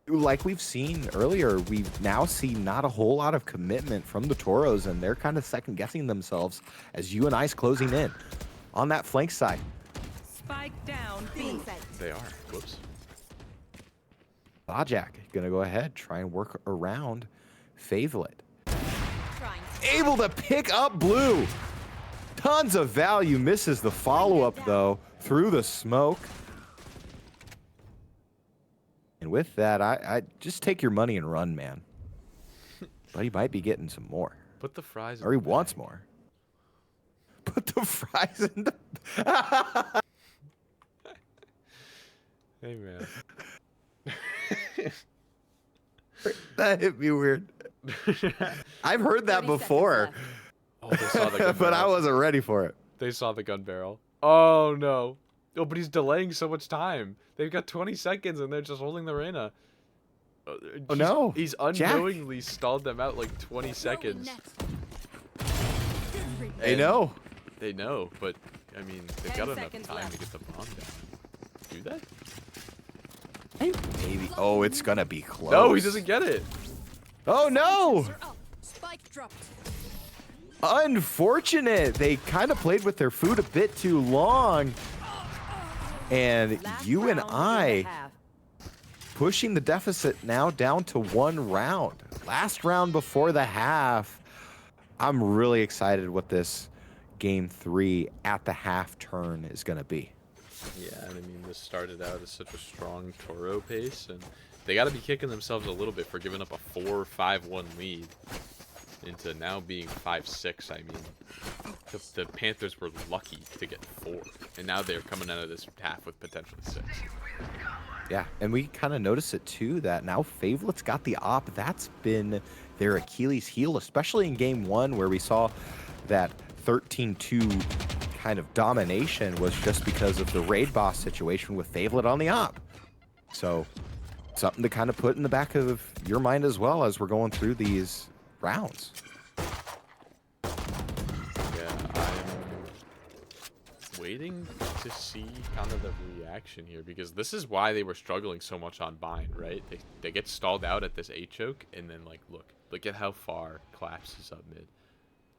like we've seen earlier, we now see not a whole lot of commitment from the Toros, and they're kind of second-guessing themselves as UNI's closing in on that flank side. Spike down. B. They are. Whoops. Bajak gonna go ahead, try and work around Favelet. Trying. Able to pick up blue. Tons of value, misses the follow-up though, through the smoke. And with that, I just take your money and run, man. But he might be getting some more. Put the fries in Or he the wants bag. more. Put the fries in the... Hey, man. That hit me weird. I've heard that 30 seconds before, left. Oh, they saw the gun but I barrel. wasn't ready for it. They saw the gun barrel. Oh, no. Oh, but he's delaying so much time. They've got 20 seconds, and they're just holding the Reyna. Oh, no. He's Jack. unknowingly stalled them out like 20 seconds. They And know. They know, but, I mean, they've 10 got enough seconds time left. to get the bomb down. Do that? Maybe. Oh, it's going to be close. No, he doesn't get it. Oh, no. Spike dropped. Unfortunate. They kind of played with their food a bit too long. And Last you and round in I the half. pushing the deficit now down to 1 round. Last round before the half. I'm really excited what this game 3 at the half turn is going to be. Yeah, and I mean, this started out as such a strong Toro pace, and they got to be kicking themselves a little bit for giving up a 4-5-1 lead into now being 5-6. I mean, the Panthers were lucky to get 4, and now they're coming out of this half with potentially 6. Yeah, and we kind of notice it too that now Favelet's got the op. That's been their Achilles heel, especially in game 1 where we saw that 13-2 kind of domination was just because of the raid boss situation with Favelet on the op. So something to kind of put in the back of your mind as well as we're going through these rounds. Yeah, I'm waiting to see kind of the reaction here, because this is why they were struggling so much on Bind, right? They get stalled out at this A choke, and then like look at how far Claps is up mid.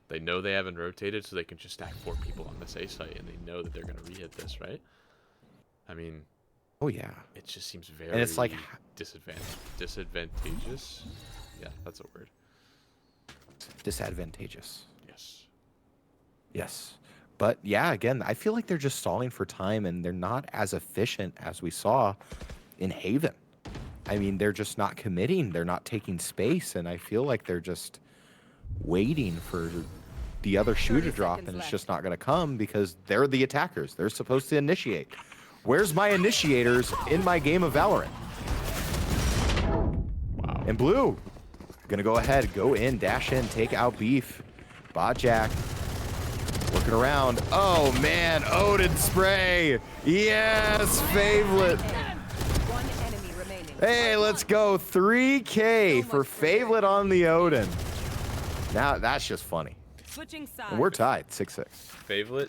They know they haven't rotated, so they can just stack 4 people on this A site, and they know that they're going to re-hit this, right? I mean, Oh yeah. It just seems very And it's like disadvantageous. Yeah, that's a word. disadvantageous. Yes. Yes. But yeah, again, I feel like they're just stalling for time and they're not as efficient as we saw in Haven. I mean, they're just not committing. They're not taking space. And I feel like they're just waiting for the other shoe to 30 drop. seconds And it's left. just not going to come because they're the attackers. They're supposed to initiate. Where's my initiators in my game of Valorant? Wow. And Blue, going to go ahead, go in, dash in, take out Beef. Bot Jack. Looking around. Oh, man. Odin spray. Yes, Favelet. One enemy remaining. Hey, let's go. 3K for Favelet on the Odin. Now, that's just funny. Switching sides. And we're tied, 6-6. Favelet,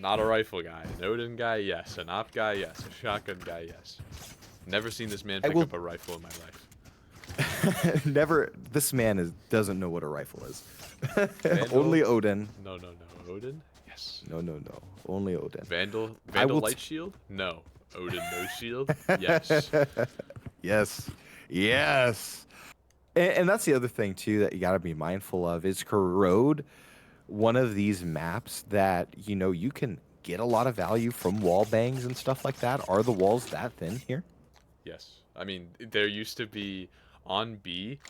not a rifle guy. An Odin guy, yes. An op guy, yes. A shotgun guy, yes. Never seen this man pick up a rifle in my life. Never. This man doesn't know what a rifle is. Vandal? Only Odin. No. Odin? Yes. No. Only Odin. Vandal will light shield? No. Odin no shield? Yes. Yes. And that's the other thing too that you got to be mindful of is Corrode, one of these maps that you can get a lot of value from wall bangs and stuff like that. Are the walls that thin here? Yes. I mean, there used to be on B,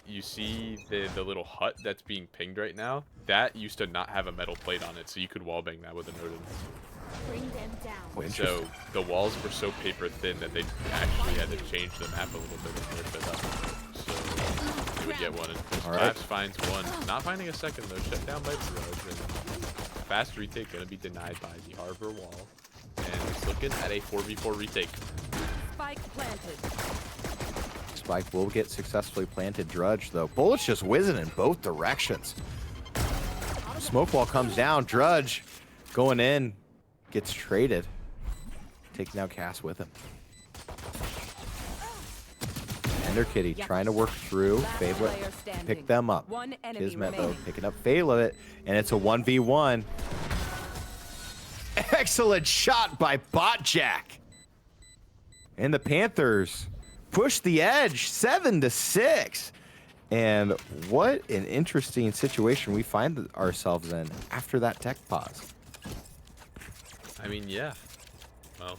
you see the little hut that's being pinged right now. That used to not have a metal plate on it, so you could wallbang that with an Odin. Bring them down. Oh, So interesting. the walls were so paper thin that they actually had to change the map a little bit and lift it up. So you would get one. And All right. Collapse finds one. Not finding a second though. Shut down by Drudge. And fast retake going to be denied by the Harbor wall. And it's looking at a 4v4 retake. Spike planted. Spike will get successfully planted. Drudge though. Bullets just whizzing in both directions. Smoke wall comes down. Drudge going in. Gets traded. Taking out Cass with him. Ender Kitty trying to work through. Last Favelet player standing. pick them up. One enemy Kismet though remaining. picking up Favelet, and it's a 1v1. Excellent shot by Bot Jack. And the Panthers push the edge 7-6. And what an interesting situation we find ourselves in after that tech pause. I mean, yeah. Well,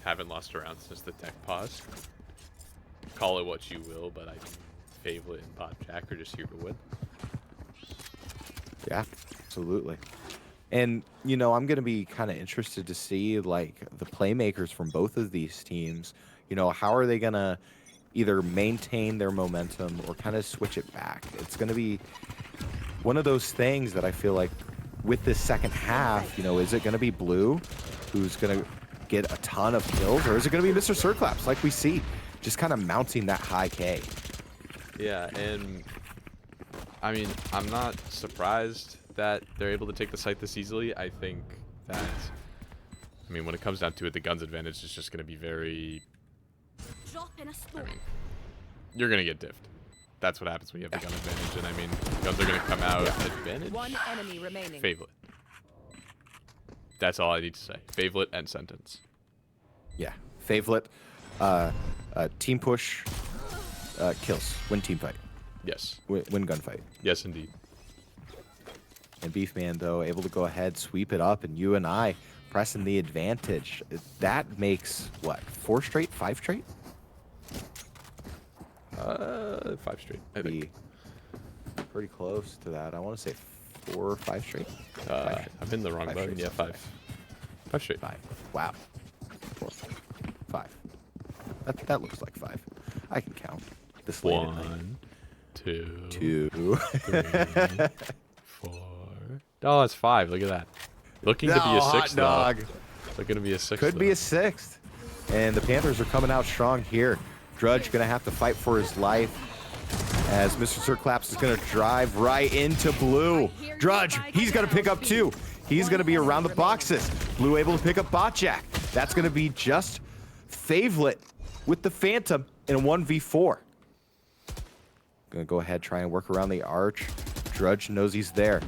haven't lost a round since the tech pause. Call it what you will, but I think Favelet and Bob Jack are just here to win. Yeah, absolutely. And, I'm going to be kind of interested to see, like, the playmakers from both of these teams. How are they going to either maintain their momentum or kind of switch it back? It's going to be one of those things that I feel like with this second half, is it going to be Blue who's going to get a ton of kills, or is it going to be Mr. Circlaps like we see, just kind of mounting that high K? Yeah, and I mean, I'm not surprised that they're able to take the site this easily. I think that, when it comes down to it, the guns advantage is just going to be very, Drop in a storm. you're going to get diffed. That's what happens when you have the gun advantage, and guns are going to come out advantage. One enemy remaining. Favelet. That's all I need to say. Favelet and sentence. Yeah, Favelet, team push, kills, win team fight, Yes. win gunfight. Yes, indeed. And Beefman, though, able to go ahead, sweep it up, and UNI pressing the advantage. That makes, what, 4 straight, 5 straight? 5 straight, I think. Be pretty close to that. I want to say 4 or 5 straight. I'm in the wrong 5 button. straight, Yeah, something 5. 5 straight. 5. Wow. 4, 5. That looks like 5. I can count. This late at night. 1, 2, 2. 3, 4. Oh, it's 5. Look at that. Looking to be a No, hot 6th, dog. though. Looking to be a 6th. Could be a 6th. And the Panthers are coming out strong here. Drudge going to have to fight for his life as Mr. Circlaps is going to drive right into Blue. Drudge, he's going to pick up 2. He's going to be around the boxes. Blue able to pick up Bot Jack. That's going to be just Favelet with the Phantom in a 1v4. Going to go ahead, try and work around the arch. Drudge knows he's there.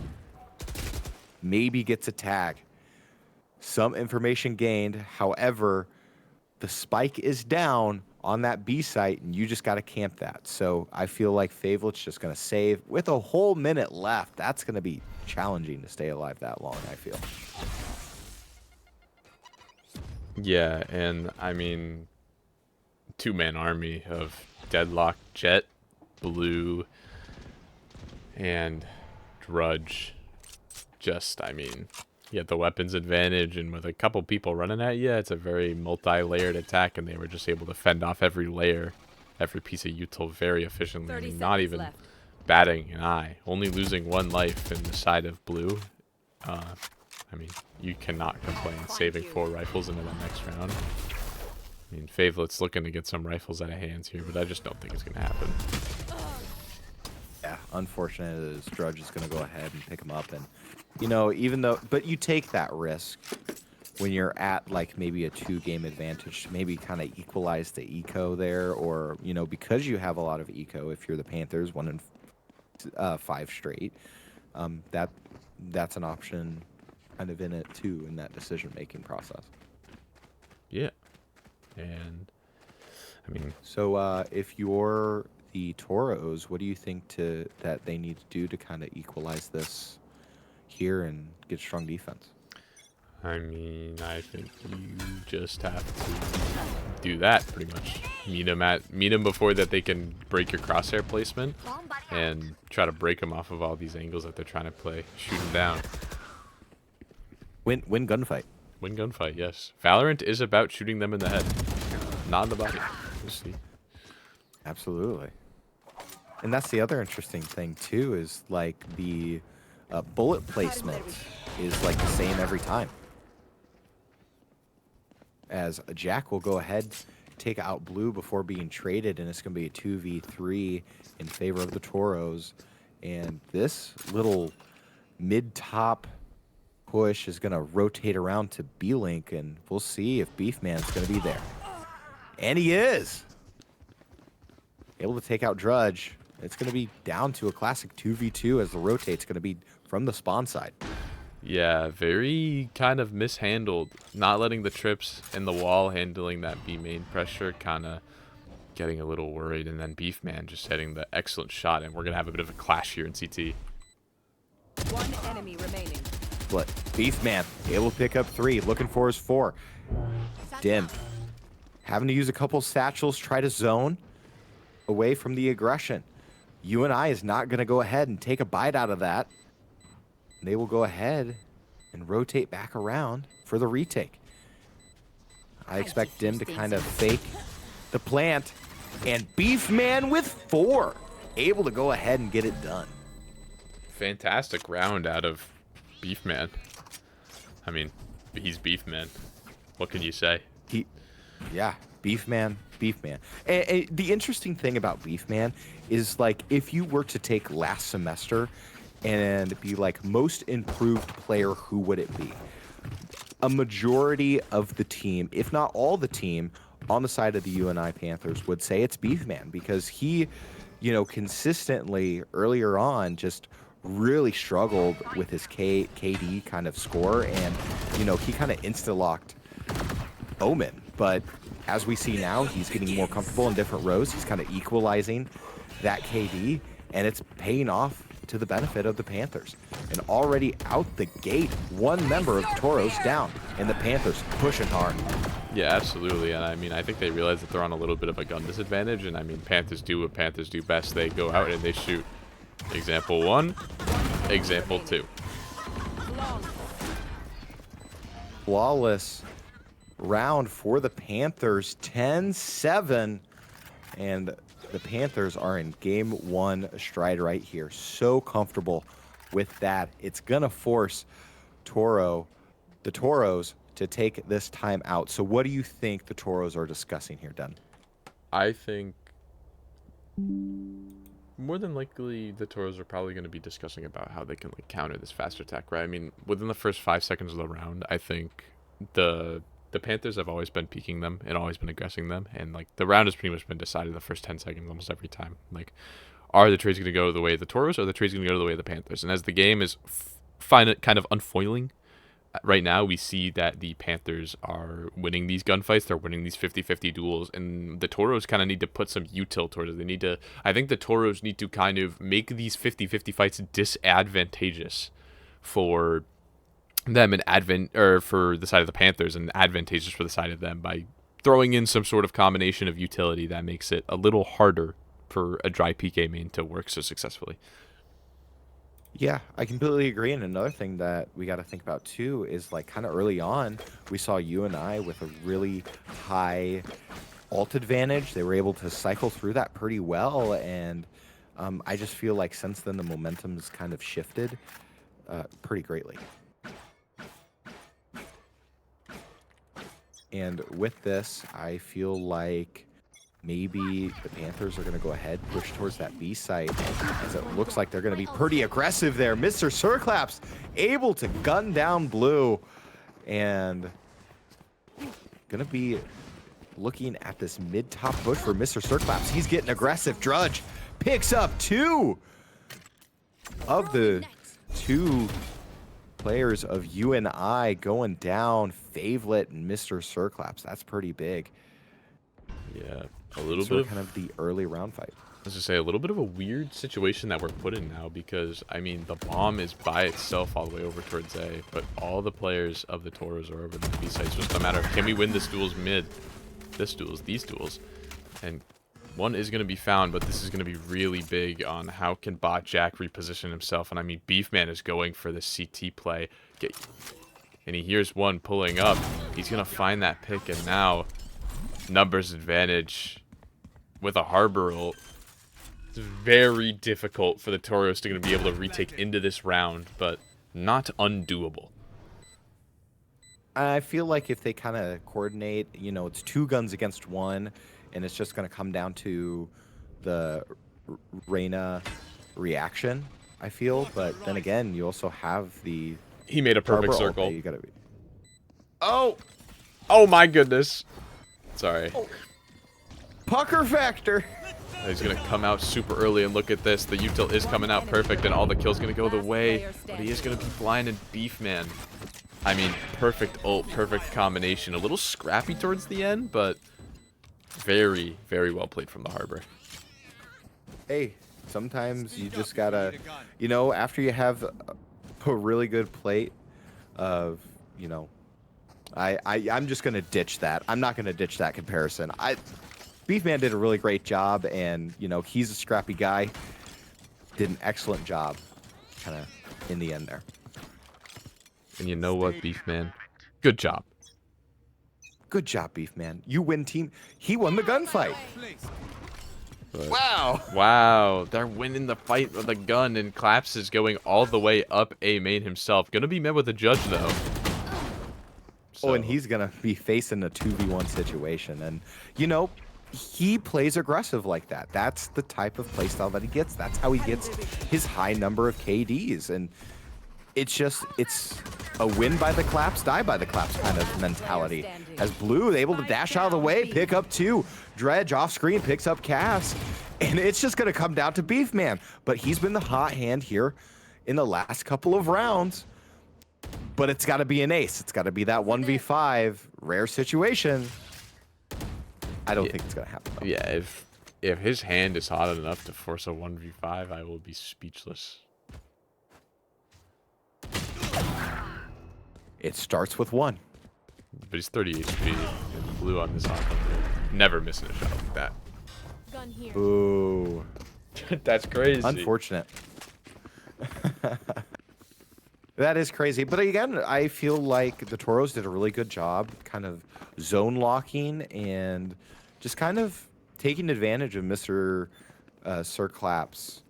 Maybe gets a tag. Some information gained. However, the spike is down on that B site, and you just got to camp that. So I feel like Favlet's just going to save with a whole minute left. That's going to be challenging to stay alive that long, I feel. Yeah, and I mean, two-man army of Deadlock, Jet, Blue, and Drudge. Just, I mean, you have the weapons advantage, and with a couple people running at you, it's a very multi-layered attack, and they were just able to fend off every layer, every piece of util very efficiently. I 30 mean, not seconds even left. batting an eye, only losing 1 life in the side of Blue. I mean, you cannot complain saving 4 rifles into the next round. I mean, Favelet's looking to get some rifles out of hands here, but I just don't think it's going to happen. Yeah, unfortunate is Drudge is going to go ahead and pick him up. And, you know, even though, but you take that risk when you're at like maybe a 2-game advantage to maybe kind of equalize the eco there, or, you know, because you have a lot of eco, if you're the Panthers, 1 in 5 straight, that's an option kind of in it too in that decision-making process. Yeah. And, I mean... So if you're the Toros, what do you think that they need to do to kind of equalize this here and get strong defense? I mean, I think you just have to do that pretty much. Meet them before that they can break your crosshair placement, and try to break them off of all these angles that they're trying to play. Shoot them down. Win gunfight. Win gunfight, yes. Valorant is about shooting them in the head, not in the body. We'll see. Absolutely. And that's the other interesting thing too, is like the bullet placement is like the same every time. As Jack will go ahead, take out Blue before being traded, and it's going to be a 2v3 in favor of the Toros. And this little mid-top push is going to rotate around to B-Link, and we'll see if Beefman's going to be there. And he is! Able to take out Drudge. It's going to be down to a classic 2v2 as the rotate's going to be from the spawn side. Yeah, very kind of mishandled. Not letting the trips in the wall, handling that B main pressure, kind of getting a little worried. And then Beefman just hitting the excellent shot, and we're going to have a bit of a clash here in CT. 1 enemy remaining. But Beefman able to pick up 3, looking for his 4. Dim. Having to use a couple satchels, try to zone away from the aggression. UNI is not going to go ahead and take a bite out of that. They will go ahead and rotate back around for the retake. I expect Dim to kind of fake the plant. And Beefman with 4. Able to go ahead and get it done. Fantastic round out of Beefman. I mean, he's Beefman. What can you say? Yeah, Beefman. And the interesting thing about Beefman is, like, if you were to take last semester and be like most improved player, who would it be? A majority of the team, if not all the team, on the side of the UNI Panthers would say it's Beefman, because he, you know, consistently earlier on just really struggled with his KD kind of score, and, you know, he kind of insta-locked Omen. But as we see now, he's getting more comfortable in different rows. He's kind of equalizing that KD, and it's paying off to the benefit of the Panthers. And already out the gate, 1 member of Toros down, and the Panthers pushing hard. Yeah, absolutely. And I mean, I think they realize that they're on a little bit of a gun disadvantage. And I mean, Panthers do what Panthers do best. They go out and they shoot. Example 1, example 2. Flawless round for the Panthers, 10-7. And the Panthers are in game 1 stride right here. So comfortable with that. It's going to force the Toros to take this time out. So what do you think the Toros are discussing here, Den? I think more than likely the Toros are probably going to be discussing about how they can like counter this fast attack, right? I mean, within the first 5 seconds of the round, I think the Panthers have always been peeking them and always been aggressing them, and like the round has pretty much been decided the first 10 seconds almost every time. Like, are the trades going to go the way of the Toros, or are the trades going to go the way of the Panthers? And as the game is kind of unfoiling right now we see that the Panthers are winning these gunfights. They're winning these 50-50 duels, and the Toros kind of need to put some util towards it. They need to, I think the Toros need to kind of make these 50-50 fights disadvantageous for them and for the side of the Panthers, and advantageous for the side of them by throwing in some sort of combination of utility that makes it a little harder for a dry PK main to work so successfully. Yeah, I completely agree. And another thing that we got to think about too is like kind of early on, we saw UNI with a really high ult advantage. They were able to cycle through that pretty well. And I just feel like since then the momentum's kind of shifted pretty greatly. And with this, I feel like maybe the Panthers are going to go ahead, push towards that B site, as it looks like they're going to be pretty aggressive there. Mr. Circlaps able to gun down Blue, and going to be looking at this mid-top push for Mr. Circlaps. He's getting aggressive. Drudge picks up 2 of the 2 players of UNI going down. Favelet and Mr. Circlaps. That's pretty big. Yeah, a little Sort bit of kind of the early round fight. I was to say, a little bit of a weird situation that we're put in now, because I mean the bomb is by itself all the way over towards A, but all the players of the Toros are over the B side. It's just a matter of, can we win this duels mid, these duels, and one is going to be found, but this is going to be really big on how can Bot Jack reposition himself. And I mean, Beefman is going for the CT play, and he hears one pulling up. He's going to find that pick, and now numbers advantage with a Harbor ult. It's very difficult for the Toros to be able to retake into this round, but not undoable. I feel like if they kind of coordinate, you know, it's 2 guns against 1, and it's just going to come down to the Reyna reaction, I feel. But then again, you also have the... He made a perfect circle. You gotta be... Oh! Oh my goodness. Sorry. Oh. Pucker factor! He's going to come out super early, and look at this. The util is coming out perfect, and all the kills going to go the way. But he is going to be blinded. Beefman. I mean, perfect ult, perfect combination. A little scrappy towards the end, but very, very well played from the Harbor. Hey, sometimes you just gotta, you know, after you have a really good plate of, you know, I'm just gonna ditch that. I'm not gonna ditch that comparison. Beefman did a really great job, and you know, he's a scrappy guy. Did an excellent job, kind of in the end there. And you know what, Beefman? Good job. Good job, Beefman. You win team. He won the gunfight. But, Wow. wow. They're winning the fight with a gun, and Claps is going all the way up A main himself. Gonna be met with a judge, though. So. Oh, and he's going to be facing a 2v1 situation. And, you know, he plays aggressive like that. That's the type of playstyle that he gets. That's how he gets his high number of KDs. And it's a win by the claps, die by the claps kind of mentality. As Blue able to dash out of the way, pick up 2. Dredge off screen picks up Cass. And it's just going to come down to Beefman. But he's been the hot hand here in the last couple of rounds. But it's got to be an ace. It's got to be that 1v5 rare situation. I don't think it's going to happen, though. Yeah, if his hand is hot enough to force a 1v5, I will be speechless. It starts with 1. But he's 30 HP, and Blue on this offense. Never missing a shot like that. Gun here. Ooh. That's crazy. Unfortunate. That is crazy. But again, I feel like the Toros did a really good job kind of zone locking and just kind of taking advantage of Mr. Circlaps'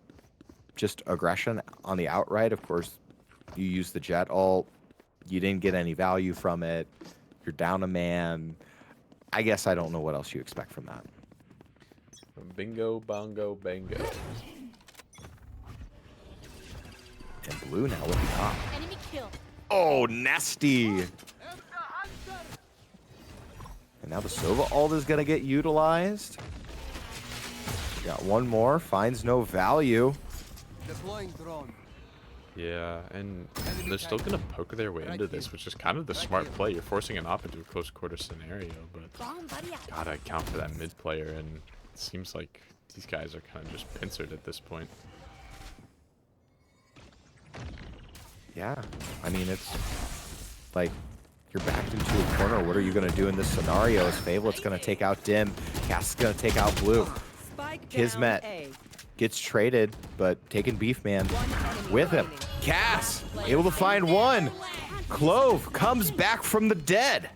just aggression on the outright. Of course, you use the jet ult. You didn't get any value from it. You're down a man. I guess I don't know what else you expect from that. Bingo, bongo, bango. And Blue now with the op. Enemy kill. Oh, nasty. And now the Sova ult is going to get utilized. Got one more. Finds no value. Deploying drone. Yeah, and they're still gonna poke their way into this, which is kind of the smart play. You're forcing an op into a close quarter scenario, but gotta account for that mid player, and it seems like these guys are kind of just pincered at this point. Yeah, I mean, it's like you're backed into a corner. What are you going to do in this scenario? Is Fablet's going to take out Dim. Cass is going to take out Blue. Spike Kismet down A. gets traded, but taking Beefman One enemy with him. remaining. Cass able to find one. Clove comes back from the dead.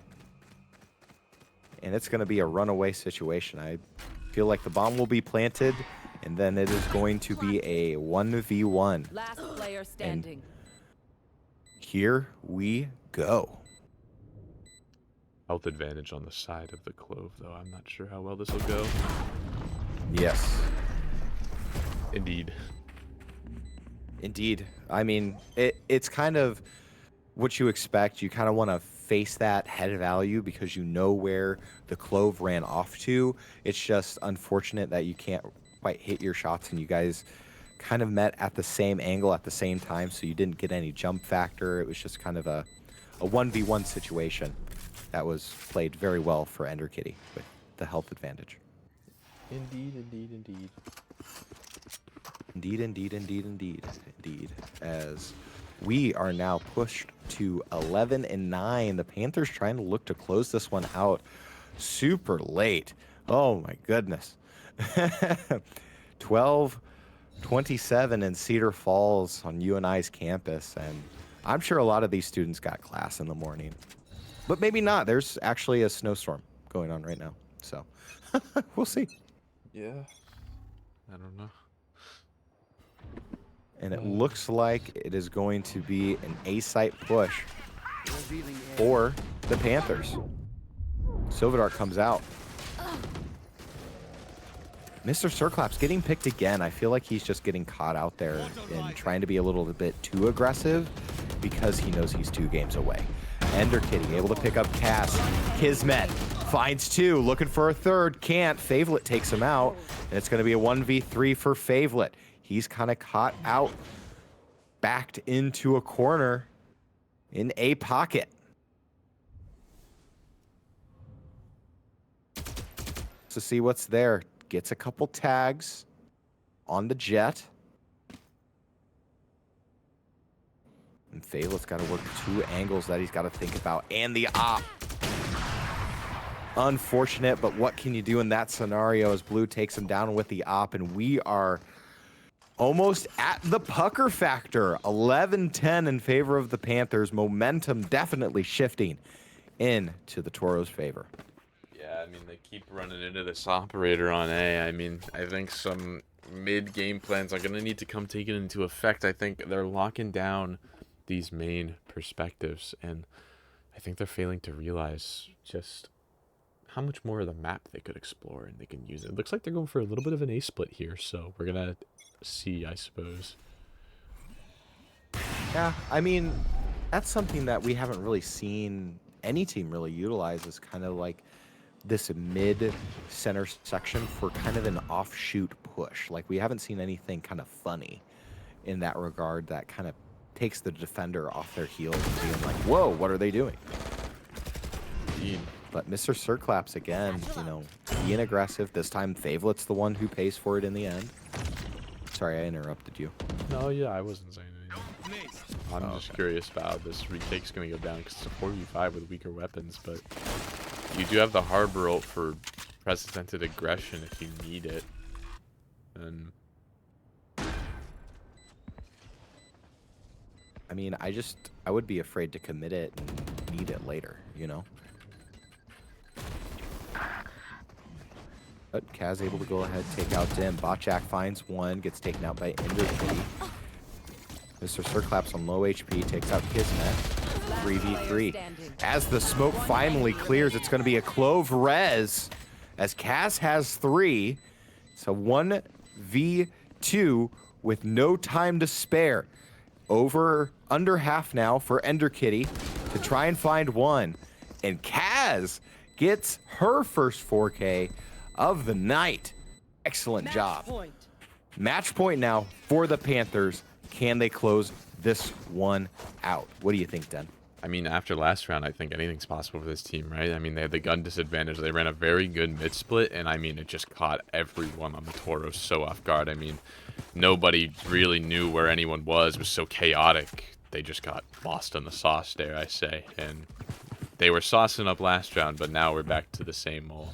And it's going to be a runaway situation. I feel like the bomb will be planted, and then it is going to be a 1v1. Last player standing. Here we go. Health advantage on the side of the Clove, though. I'm not sure how well this will go. Yes. Indeed. Indeed. I mean, it's kind of what you expect. You kind of want to face that head value because you know where the Clove ran off to. It's just unfortunate that you can't quite hit your shots, and you guys kind of met at the same angle at the same time, so you didn't get any jump factor. It was just kind of a 1v1 situation that was played very well for Ender Kitty with the health advantage. Indeed, indeed, indeed. Indeed, indeed, indeed, indeed, indeed. As we are now pushed to 11-9. The Panthers trying to look to close this one out super late. Oh my goodness. 12:27 in Cedar Falls on UNI's campus, and I'm sure a lot of these students got class in the morning. But maybe not. There's actually a snowstorm going on right now. So we'll see. Yeah. I don't know. And it looks like it is going to be an A-site push for the Panthers. Silverdart comes out. Mr. Circlaps getting picked again. I feel like he's just getting caught out there and trying to be a little bit too aggressive because he knows he's 2 games away. Ender Kitty able to pick up Cass. Kismet finds 2, looking for a third, can't. Favelet takes him out, and it's going to be a 1v3 for Favelet. He's kind of caught out, backed into a corner in a pocket. To see what's there. Gets a couple tags on the jet. And Favelet's got to work 2 angles that he's got to think about. And the op. Unfortunate, but what can you do in that scenario as Blue takes him down with the op, and we are almost at the pucker factor. 11-10 in favor of the Panthers. Momentum definitely shifting into the Toros' favor. Yeah, I mean, they keep running into this operator on A. I mean, I think some mid-game plans are going to need to come taken into effect. I think they're locking down these main perspectives, and I think they're failing to realize just how much more of the map they could explore and they can use it. It looks like they're going for a little bit of an A split here, so we're going to see, I suppose. Yeah, I mean, that's something that we haven't really seen any team really utilize, is kind of like this mid-center section for kind of an offshoot push. Like, we haven't seen anything kind of funny in that regard that kind of takes the defender off their heels and being like, whoa, what are they doing? Indeed. But Mr. Circlaps, again, you know, being aggressive. This time, Favelet's the one who pays for it in the end. Sorry, I interrupted you. No, yeah, I wasn't saying anything. Mace. I'm just curious about how this retake's going to go down because it's a 4v5 with weaker weapons, but you do have the harbor ult for precedented aggression if you need it. And I mean, I would be afraid to commit it and need it later, you know? But Kaz able to go ahead, take out Dim. Botchak finds one, gets taken out by Ender Kitty. Mr. Circlaps on low HP, takes out Kismet. 3v3. As the smoke finally clears, it's going to be a Clove res. As Kaz has 3, it's a 1v2 with no time to spare. Under half now for Ender Kitty to try and find one. And Kaz gets her first 4K of the night. Excellent job. Match point now for the Panthers. Can they close this one out. What do you think, Den? I mean, after last round, I think anything's possible for this team, right? I mean, they had the gun disadvantage. They ran a very good mid split, and I mean, it just caught everyone on the Toros so off guard. I mean, nobody really knew where anyone was. It was so chaotic. They just got lost in the sauce, dare I say. And they were saucing up last round, but now we're back to the same old.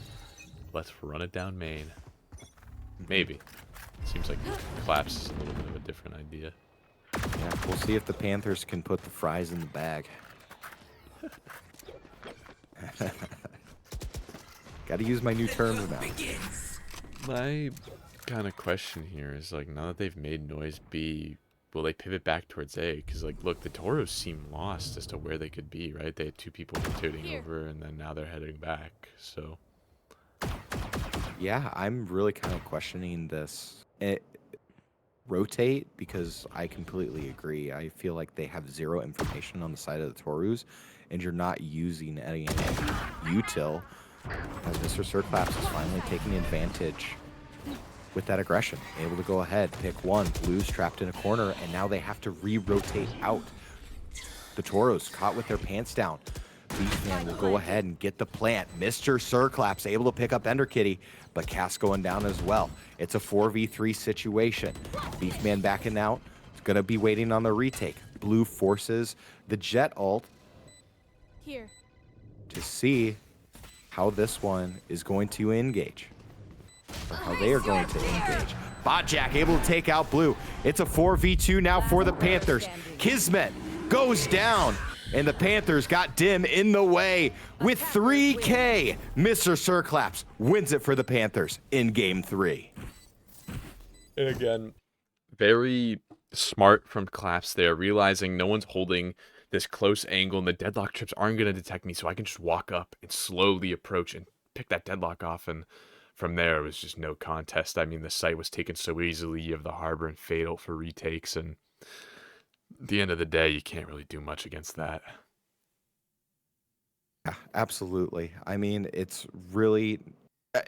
Let's run it down main. Maybe. Seems like Collapse is a little bit of a different idea. Yeah, we'll see if the Panthers can put the fries in the bag. Got to use my new terms now. My kind of question here is, like, now that they've made noise B, will they pivot back towards A? Because, like, look, the Toros seem lost as to where they could be, right? They had 2 people rotating over, and then now they're heading back, so... Yeah, I'm really kind of questioning this. Rotate, because I completely agree. I feel like they have zero information on the side of the Torus, and you're not using any util. As Mr. Circlaps is finally taking advantage with that aggression, able to go ahead, pick one. Blue's trapped in a corner, and now they have to re-rotate out. The Toros caught with their pants down. Beefman will go ahead and get the plant. Mr. Circlaps able to pick up Ender Kitty, but Cass going down as well. It's a 4v3 situation. Beefman backing out. It's going to be waiting on the retake. Blue forces the Jet ult Here. to see how this one is going to engage. Or how they are going to engage. Botjack able to take out Blue. It's a 4v2 now for the Panthers. Kismet goes down. And the Panthers got Dim in the way with 3K. Mr. Circlaps wins it for the Panthers in Game 3. And again, very smart from Claps there, realizing no one's holding this close angle and the deadlock trips aren't going to detect me, so I can just walk up and slowly approach and pick that deadlock off. And from there, it was just no contest. I mean, the site was taken so easily. You have the Harbor and Fatal for retakes, and at the end of the day, you can't really do much against that. Yeah, absolutely. I mean, it's really,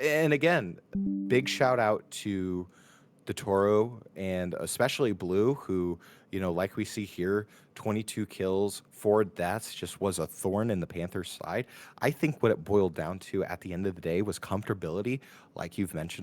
and again, big shout out to the Toro and especially Blue, who, you know, like we see here, 22 kills, 4 deaths, just was a thorn in the Panthers' side. I think what it boiled down to at the end of the day was comfortability, like you've mentioned.